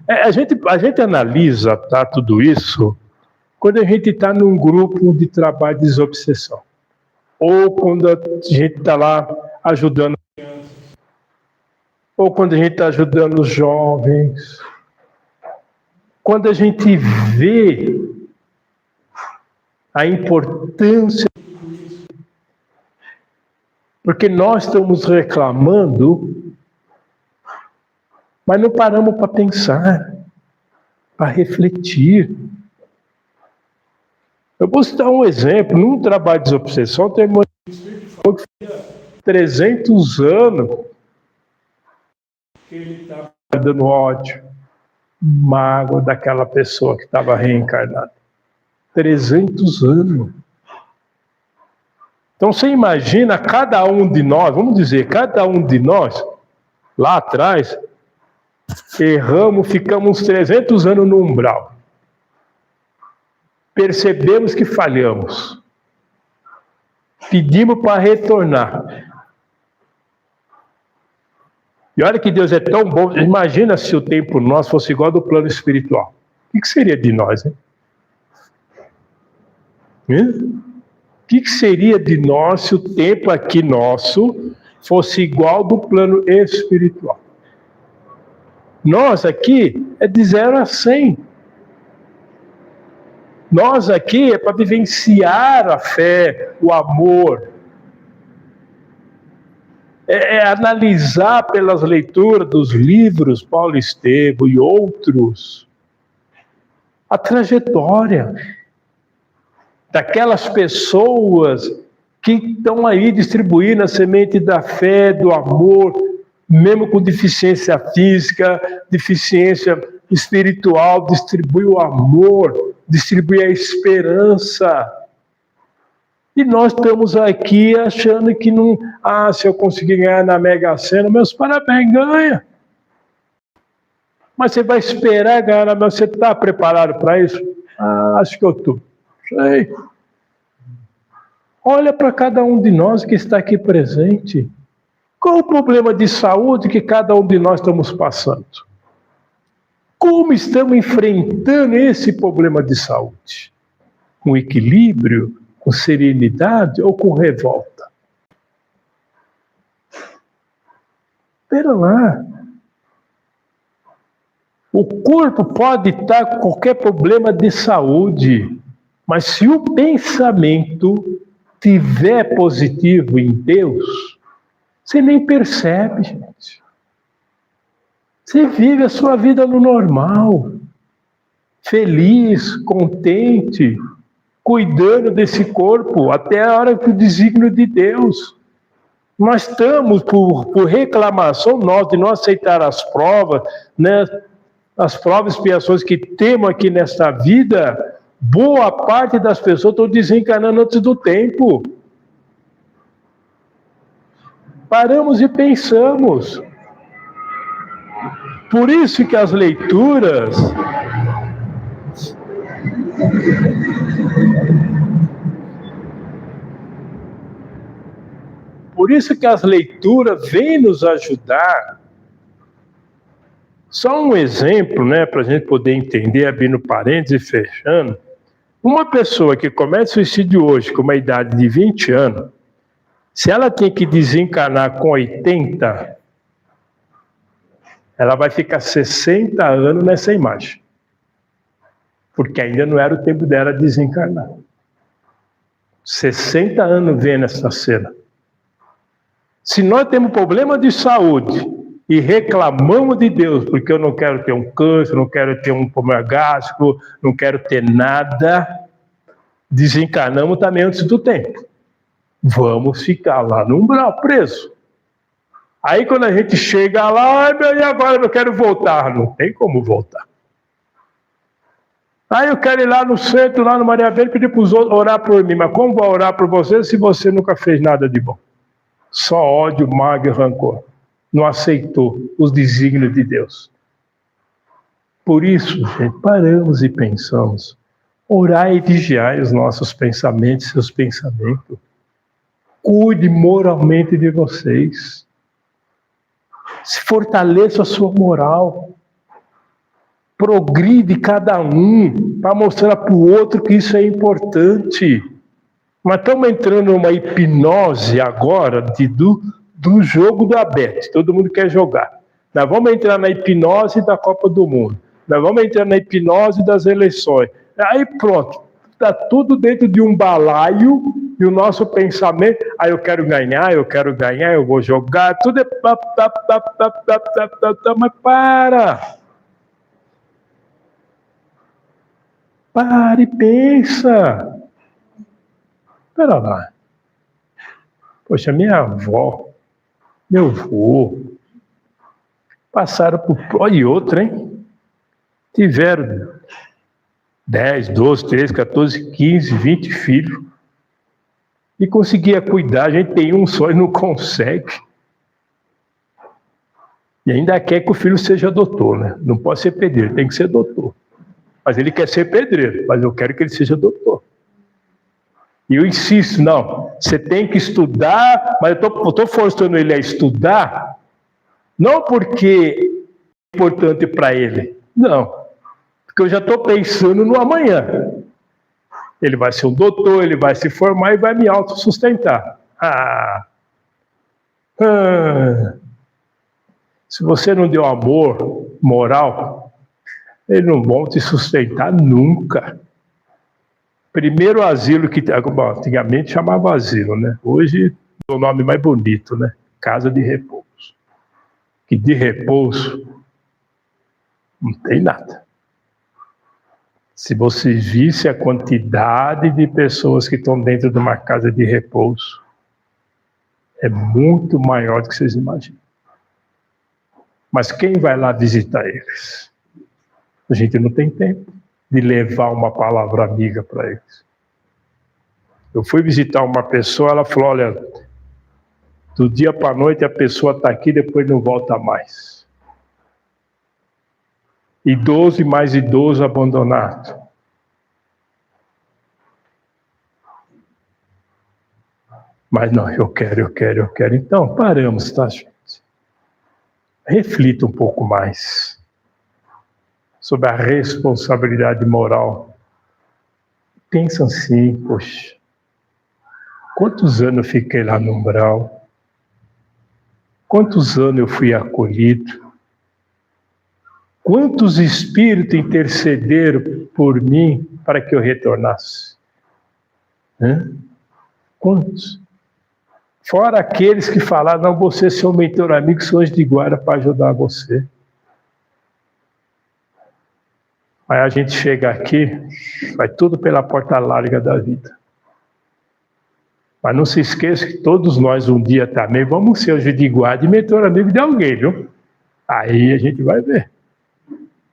a gente analisa, tá, tudo isso quando a gente está num grupo de trabalho de desobsessão, ou quando a gente está lá ajudando, ou quando a gente está ajudando os jovens, quando a gente vê a importância, porque nós estamos reclamando, mas não paramos para pensar, para refletir. Eu vou citar um exemplo. Num trabalho de desobsessão, tem uma pessoa que faz 300 anos que ele estava dando ódio, mágoa daquela pessoa que estava reencarnada. 300 anos. Então você imagina cada um de nós, vamos dizer, cada um de nós, lá atrás, erramos, ficamos uns 300 anos no umbral. Percebemos que falhamos. Pedimos para retornar. E olha que Deus é tão bom. Imagina se o tempo nosso fosse igual ao do plano espiritual. O que seria de nós, hein? O que seria de nós se o tempo aqui nosso fosse igual ao do plano espiritual? Nós aqui é de 0 a 100. Nós aqui é para vivenciar a fé, o amor. É analisar pelas leituras dos livros Paulo Estevam e outros a trajetória daquelas pessoas que estão aí distribuindo a semente da fé, do amor, mesmo com deficiência física, deficiência espiritual, distribui o amor, distribui a esperança. E nós estamos aqui achando que não... se eu conseguir ganhar na Mega Sena, meus parabéns, ganha. Mas você vai esperar ganhar na Mega Sena? Você está preparado para isso? Acho que eu estou. Sei. Olha para cada um de nós que está aqui presente. Qual o problema de saúde que cada um de nós estamos passando? Como estamos enfrentando esse problema de saúde? Com equilíbrio, com serenidade ou com revolta? Espera lá. O corpo pode estar com qualquer problema de saúde, mas se o pensamento estiver positivo em Deus, você nem percebe, gente. Você vive a sua vida no normal, feliz, contente, cuidando desse corpo até a hora que o desígnio de Deus. Nós estamos, por reclamação nossa, de não aceitar as provas, né? As provas e expiações que temos aqui nesta vida, boa parte das pessoas estão desencarnando antes do tempo. Paramos e pensamos. Por isso que as leituras vêm nos ajudar. Só um exemplo, né, para a gente poder entender, abrindo parênteses e fechando. Uma pessoa que comete suicídio hoje com uma idade de 20 anos, se ela tem que desencarnar com 80, ela vai ficar 60 anos nessa imagem. Porque ainda não era o tempo dela desencarnar. 60 anos vendo essa cena. Se nós temos problema de saúde e reclamamos de Deus, porque eu não quero ter um câncer, não quero ter um problema gástrico, não quero ter nada, desencarnamos também antes do tempo. Vamos ficar lá no umbral, preso. Aí quando a gente chega lá, e agora eu quero voltar. Não tem como voltar. Aí eu quero ir lá no centro, lá no Maria Verde, pedir para os outros orar por mim. Mas como vou orar por você se você nunca fez nada de bom? Só ódio, mágoa e rancor. Não aceitou os desígnios de Deus. Por isso, gente, paramos e pensamos. Orai e vigiai os nossos pensamentos, seus pensamentos. Cuide moralmente de vocês. Se fortaleça a sua moral. Progride cada um para mostrar para o outro que isso é importante. Mas estamos entrando numa hipnose agora do jogo do Abete. Todo mundo quer jogar. Nós vamos entrar na hipnose da Copa do Mundo. Nós vamos entrar na hipnose das eleições. Aí pronto. Está tudo dentro de um balaio e o nosso pensamento, eu quero ganhar, eu vou jogar, tudo é... Mas para e pensa. Espera lá. Poxa, minha avó, meu avô, passaram por... E outra, hein? Tiveram 10, 12, 13, 14, 15, 20 filhos. E conseguia cuidar, a gente tem um só e não consegue. E ainda quer que o filho seja doutor, né? Não pode ser pedreiro, tem que ser doutor. Mas ele quer ser pedreiro, mas eu quero que ele seja doutor. E eu insisto, não, você tem que estudar, mas eu estou forçando ele a estudar, não porque é importante para ele, não. Porque eu já estou pensando no amanhã. Ele vai ser um doutor, ele vai se formar e vai me autossustentar. Se você não deu amor moral, eles não vão te sustentar nunca. Primeiro asilo que... Bom, antigamente chamava asilo, né? Hoje é o nome mais bonito, né? Casa de repouso. Que de repouso não tem nada. Se você visse a quantidade de pessoas que estão dentro de uma casa de repouso, é muito maior do que vocês imaginam. Mas quem vai lá visitar eles? A gente não tem tempo de levar uma palavra amiga para eles. Eu fui visitar uma pessoa, ela falou, olha, do dia para a noite a pessoa está aqui, depois não volta mais. Idoso e mais idoso abandonado. Mas não, eu quero. Então, paramos, tá, gente? Reflita um pouco mais. sobre a responsabilidade moral. Pensa assim, poxa, quantos anos eu fiquei lá no umbral? Quantos anos eu fui acolhido? Quantos espíritos intercederam por mim para que eu retornasse? Quantos? Fora aqueles que falaram, não, você é seu mentor amigo, sou anjo de guarda para ajudar você. Aí a gente chega aqui, vai tudo pela porta larga da vida. Mas não se esqueça que todos nós um dia também vamos ser anjo de guarda e mentor amigo de alguém, viu? Aí a gente vai ver.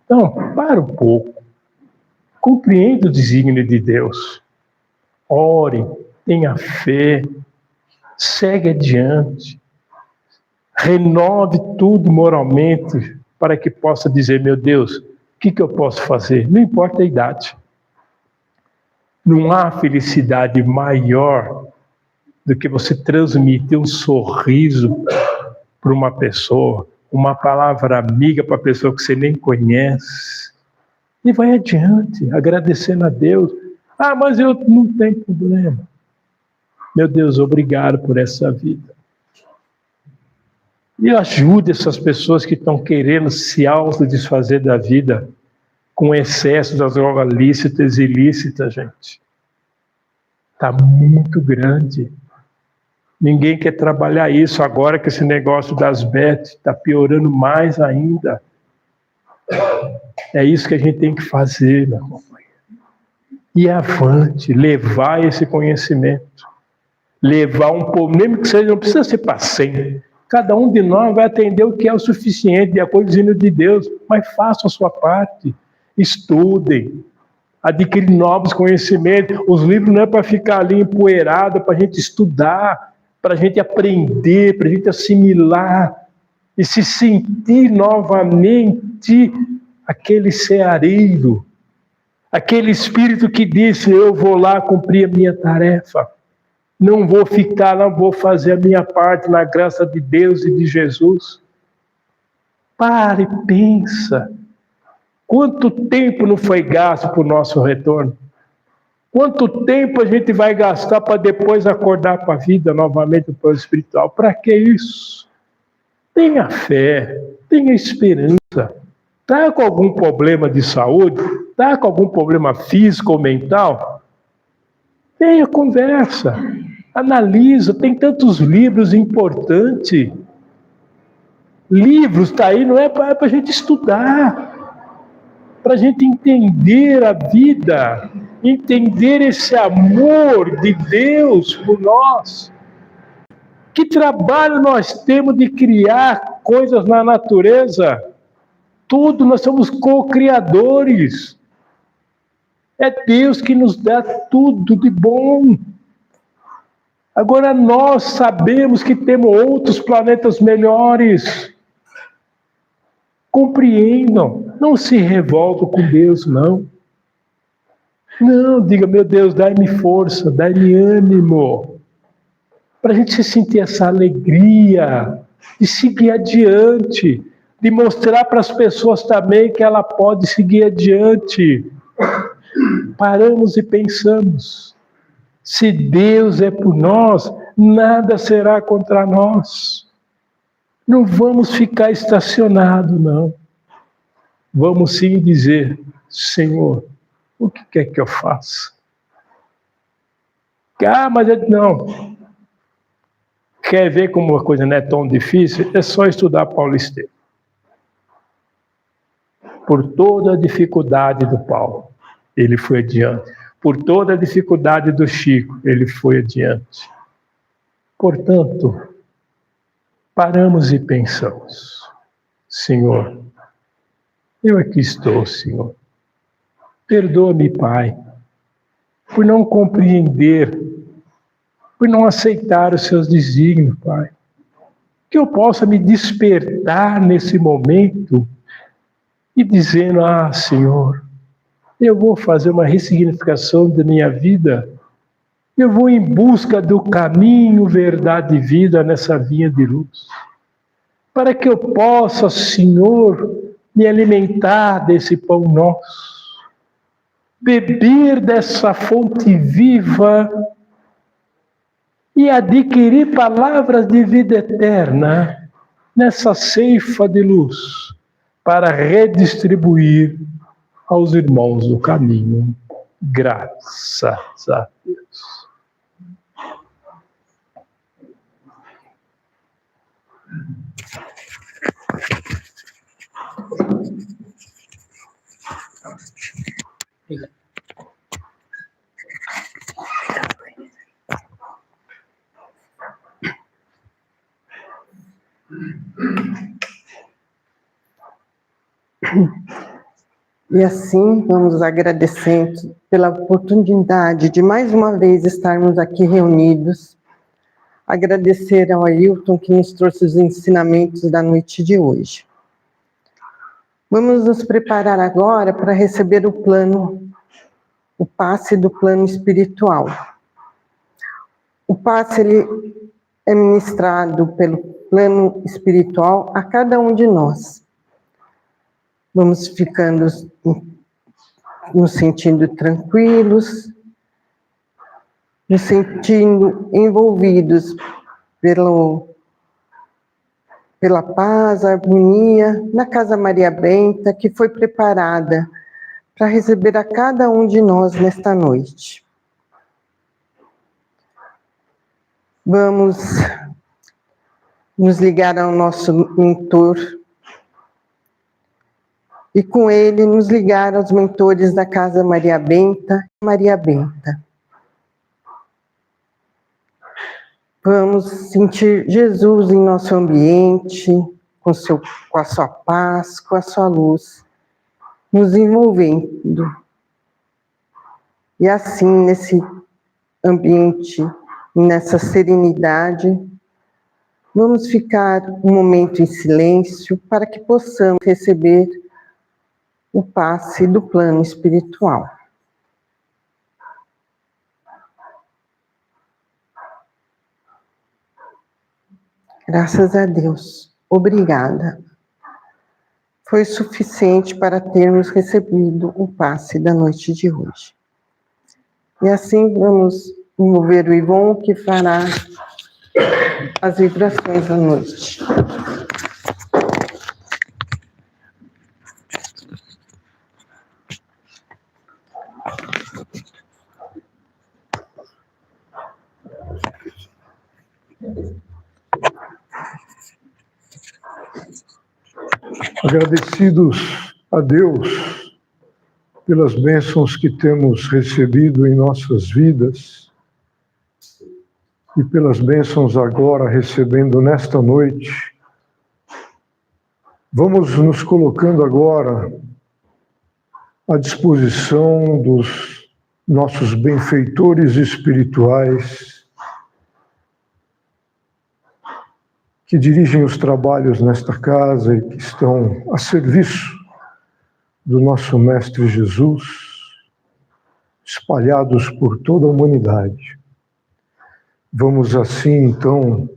Então, para um pouco. Compreenda o desígnio de Deus. Ore, tenha fé, segue adiante. Renove tudo moralmente para que possa dizer, meu Deus, o que eu posso fazer? Não importa a idade. Não há felicidade maior do que você transmitir um sorriso para uma pessoa, uma palavra amiga para a pessoa que você nem conhece. E vai adiante, agradecendo a Deus. Ah, mas eu não tenho problema. Meu Deus, obrigado por essa vida. E ajude essas pessoas que estão querendo se autodesfazer da vida com excesso das drogas lícitas e ilícitas, gente. Está muito grande. Ninguém quer trabalhar isso agora que esse negócio das bets está piorando mais ainda. É isso que a gente tem que fazer, meu companheiro. E avante, levar esse conhecimento. Levar um pouco, mesmo que seja, não precisa ser para 100. Cada um de nós vai atender o que é o suficiente, de acordo com o desígnio de Deus. Mas façam a sua parte. Estudem. Adquirem novos conhecimentos. Os livros não é para ficar ali empoeirado, é para a gente estudar, para a gente aprender, para a gente assimilar e se sentir novamente aquele ceareiro, aquele espírito que disse, eu vou lá cumprir a minha tarefa, não vou ficar, não vou fazer a minha parte na graça de Deus e de Jesus. Pare, pensa, quanto tempo não foi gasto para o nosso retorno? Quanto tempo a gente vai gastar para depois acordar para a vida novamente no plano espiritual? Para que isso? Tenha fé, tenha esperança. Está com algum problema de saúde? Está com algum problema físico ou mental? Tenha conversa, analisa, tem tantos livros importantes. Livros está aí, não é para a gente estudar, para a gente entender a vida, entender esse amor de Deus por nós. Que trabalho nós temos de criar coisas na natureza? Tudo, nós somos co-criadores. É Deus que nos dá tudo de bom. Agora nós sabemos que temos outros planetas melhores. Compreendam, não se revoltam com Deus, não. Não, diga, meu Deus, dai-me força, dai-me ânimo. Para a gente sentir essa alegria de seguir adiante, de mostrar para as pessoas também que ela pode seguir adiante. Paramos e pensamos, se Deus é por nós, nada será contra nós. Não vamos ficar estacionados, não. Vamos sim dizer, Senhor, o que quer que eu faça? Ah, mas não. Quer ver como a coisa não é tão difícil? É só estudar Paulo Estevam. Por toda a dificuldade do Paulo, ele foi adiante. Por toda a dificuldade do Chico, ele foi adiante. Portanto, paramos e pensamos, Senhor, eu aqui estou, Senhor. Perdoa-me, Pai, por não compreender, por não aceitar os seus desígnios, Pai. Que eu possa me despertar nesse momento e dizendo, Senhor, eu vou fazer uma ressignificação da minha vida, eu vou em busca do caminho, verdade e vida nessa vinha de luz, para que eu possa, Senhor, me alimentar desse pão nosso, beber dessa fonte viva e adquirir palavras de vida eterna nessa ceifa de luz para redistribuir aos irmãos do caminho. Graças a Deus. E assim vamos agradecendo pela oportunidade de mais uma vez estarmos aqui reunidos, agradecer ao Ailton que nos trouxe os ensinamentos da noite de hoje. Vamos nos preparar agora para receber o passe do plano espiritual. O passe ele é ministrado pelo plano espiritual a cada um de nós. Vamos ficando nos sentindo tranquilos, nos sentindo envolvidos pela paz, a harmonia na Casa Maria Benta, que foi preparada para receber a cada um de nós nesta noite. Vamos nos ligar ao nosso mentor e com ele nos ligar aos mentores da Casa Maria Benta. Vamos sentir Jesus em nosso ambiente, com a sua paz, com a sua luz, nos envolvendo. E assim, nesse ambiente, nessa serenidade, vamos ficar um momento em silêncio para que possamos receber o passe do plano espiritual. Graças a Deus. Obrigada. Foi suficiente para termos recebido o passe da noite de hoje. E assim vamos envolver o Ivon, que fará as vibrações da noite. Agradecidos a Deus pelas bênçãos que temos recebido em nossas vidas e pelas bênçãos agora recebendo nesta noite, vamos nos colocando agora à disposição dos nossos benfeitores espirituais que dirigem os trabalhos nesta casa e que estão a serviço do nosso Mestre Jesus, espalhados por toda a humanidade. Vamos assim, então,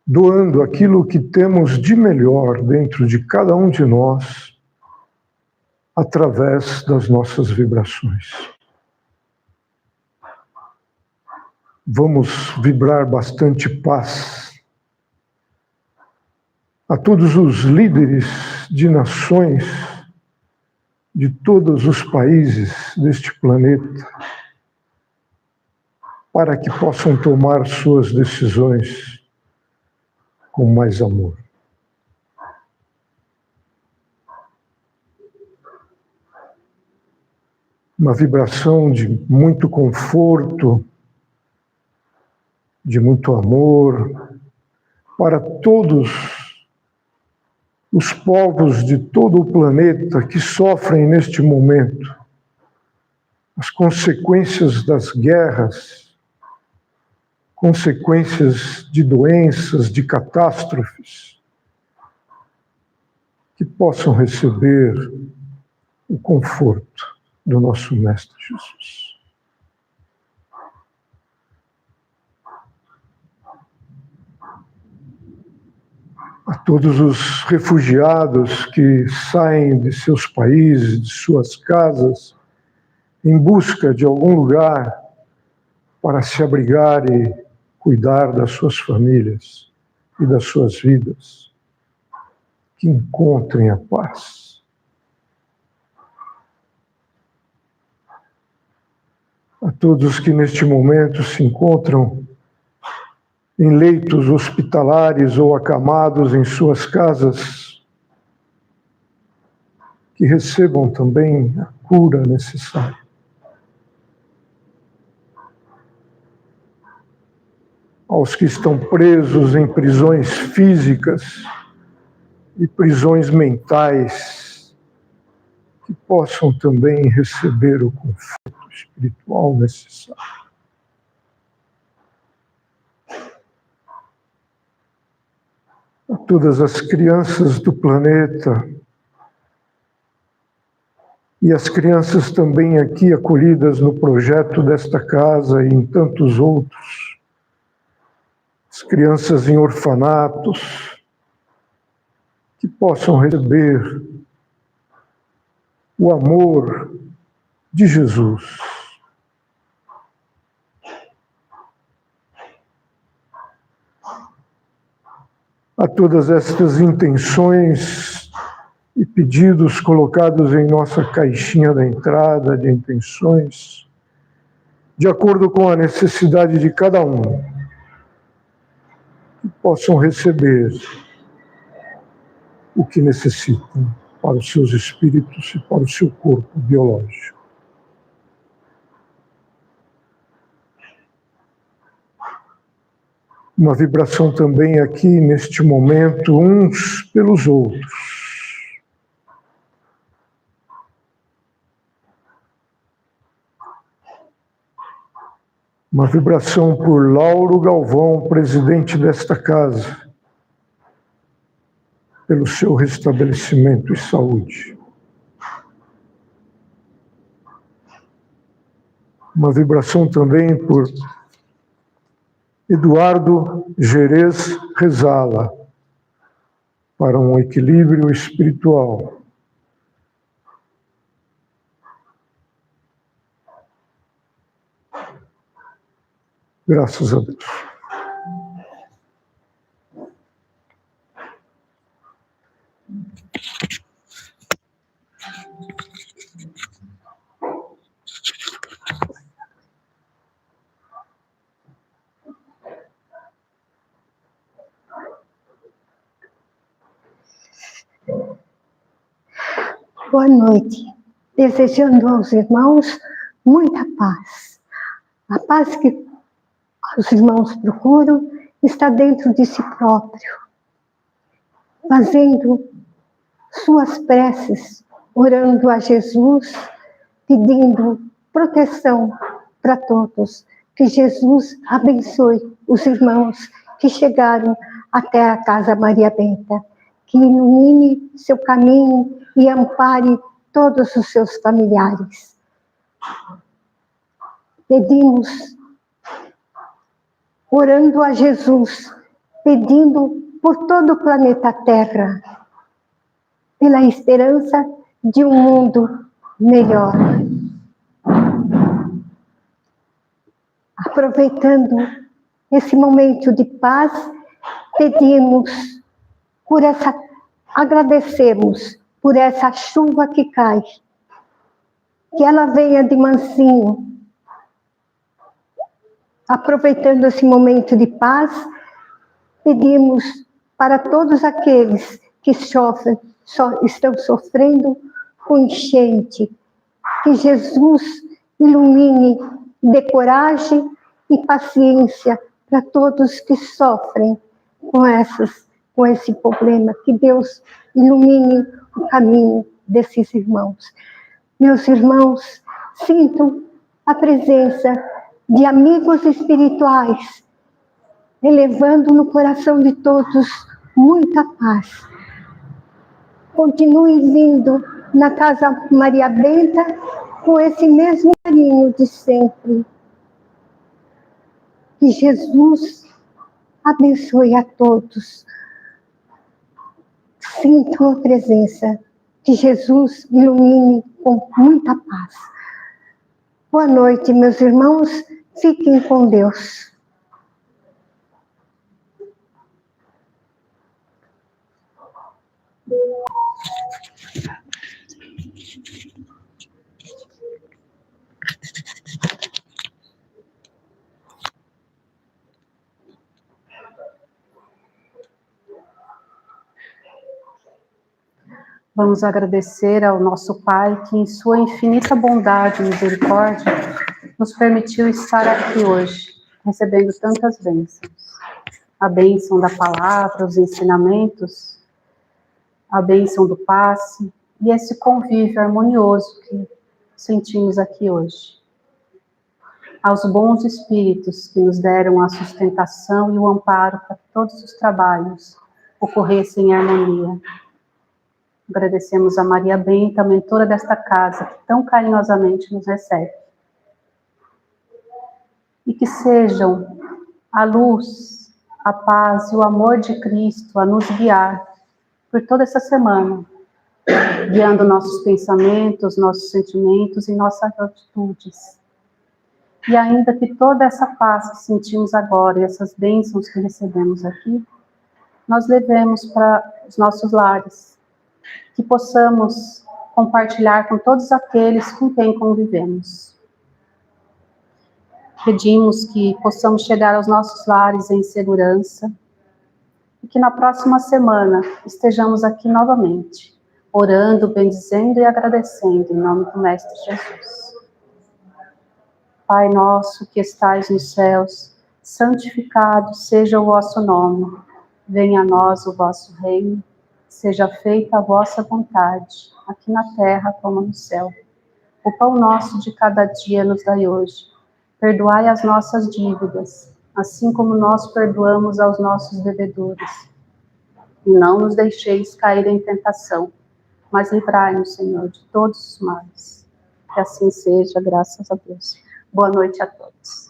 doando aquilo que temos de melhor dentro de cada um de nós, através das nossas vibrações. Vamos vibrar bastante paz a todos os líderes de nações de todos os países deste planeta, para que possam tomar suas decisões com mais amor. Uma vibração de muito conforto, de muito amor, para todos os povos de todo o planeta que sofrem neste momento as consequências das guerras, consequências de doenças, de catástrofes, que possam receber o conforto do nosso Mestre Jesus. a todos os refugiados que saem de seus países, de suas casas, em busca de algum lugar para se abrigar e cuidar das suas famílias e das suas vidas, que encontrem a paz. A todos que neste momento se encontram em leitos hospitalares ou acamados em suas casas, que recebam também a cura necessária. Aos que estão presos em prisões físicas e prisões mentais, que possam também receber o conforto espiritual necessário. A todas as crianças do planeta e as crianças também aqui acolhidas no projeto desta casa e em tantos outros, as crianças em orfanatos, que possam receber o amor de Jesus. A todas estas intenções e pedidos colocados em nossa caixinha da entrada de intenções, de acordo com a necessidade de cada um, que possam receber o que necessitam para os seus espíritos e para o seu corpo biológico. Uma vibração também aqui, neste momento, uns pelos outros. Uma vibração por Lauro Galvão, presidente desta casa, pelo seu restabelecimento e saúde. Uma vibração também por Eduardo Gerês Rezala, para um equilíbrio espiritual. Graças a Deus. Boa noite. Desejando aos irmãos muita paz. A paz que os irmãos procuram está dentro de si próprio, fazendo suas preces, orando a Jesus, pedindo proteção para todos. Que Jesus abençoe os irmãos que chegaram até a Casa Maria Benta, que ilumine seu caminho e ampare todos os seus familiares. Pedimos, orando a Jesus, pedindo por todo o planeta Terra, pela esperança de um mundo melhor. Aproveitando esse momento de paz, pedimos por agradecemos por essa chuva que cai, que ela venha de mansinho. Aproveitando esse momento de paz, pedimos para todos aqueles que estão sofrendo com enchente, que Jesus ilumine, dê coragem e paciência para todos que sofrem com esse problema, que Deus ilumine o caminho desses irmãos. Meus irmãos, sinto a presença de amigos espirituais, elevando no coração de todos muita paz. Continue vindo na Casa Maria Benta com esse mesmo carinho de sempre. Que Jesus abençoe a todos. sinto a presença. Que Jesus ilumine com muita paz. Boa noite, meus irmãos. Fiquem com Deus. Vamos agradecer ao nosso Pai que, em sua infinita bondade e misericórdia, nos permitiu estar aqui hoje, recebendo tantas bênçãos. A bênção da palavra, os ensinamentos, a bênção do passe e esse convívio harmonioso que sentimos aqui hoje. Aos bons espíritos que nos deram a sustentação e o amparo para que todos os trabalhos ocorressem em harmonia. Agradecemos a Maria Benta, a mentora desta casa, que tão carinhosamente nos recebe. E que sejam a luz, a paz e o amor de Cristo a nos guiar por toda essa semana, guiando nossos pensamentos, nossos sentimentos e nossas atitudes. E ainda que toda essa paz que sentimos agora e essas bênçãos que recebemos aqui, nós levemos para os nossos lares, que possamos compartilhar com todos aqueles com quem convivemos. Pedimos que possamos chegar aos nossos lares em segurança e que na próxima semana estejamos aqui novamente, orando, bendizendo e agradecendo em nome do Mestre Jesus. Pai nosso que estais nos céus, santificado seja o vosso nome. Venha a nós o vosso reino. Seja feita a vossa vontade, aqui na terra como no céu. O pão nosso de cada dia nos dai hoje. Perdoai as nossas dívidas, assim como nós perdoamos aos nossos devedores. E não nos deixeis cair em tentação, mas livrai-nos, Senhor, de todos os males. Que assim seja, graças a Deus. Boa noite a todos.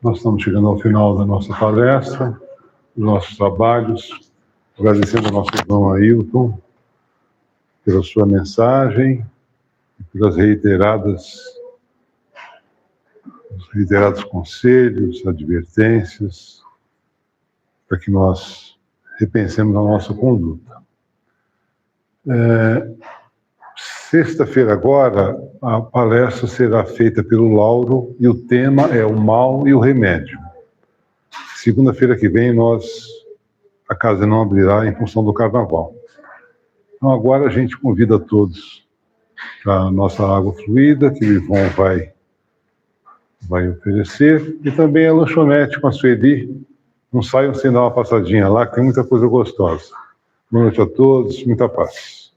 Nós estamos chegando ao final da nossa palestra, dos nossos trabalhos, agradecendo ao nosso irmão Ailton pela sua mensagem, pelas reiterados conselhos, advertências, para que nós repensemos a nossa conduta. Sexta-feira agora, a palestra será feita pelo Lauro e o tema é o mal e o remédio. Segunda-feira que vem, a casa não abrirá em função do carnaval. Então agora a gente convida todos para a nossa água fluida, que o Ivon vai oferecer, e também a lanchonete com a Sueli. Não saiam sem dar uma passadinha lá, que tem muita coisa gostosa. Boa noite a todos, muita paz.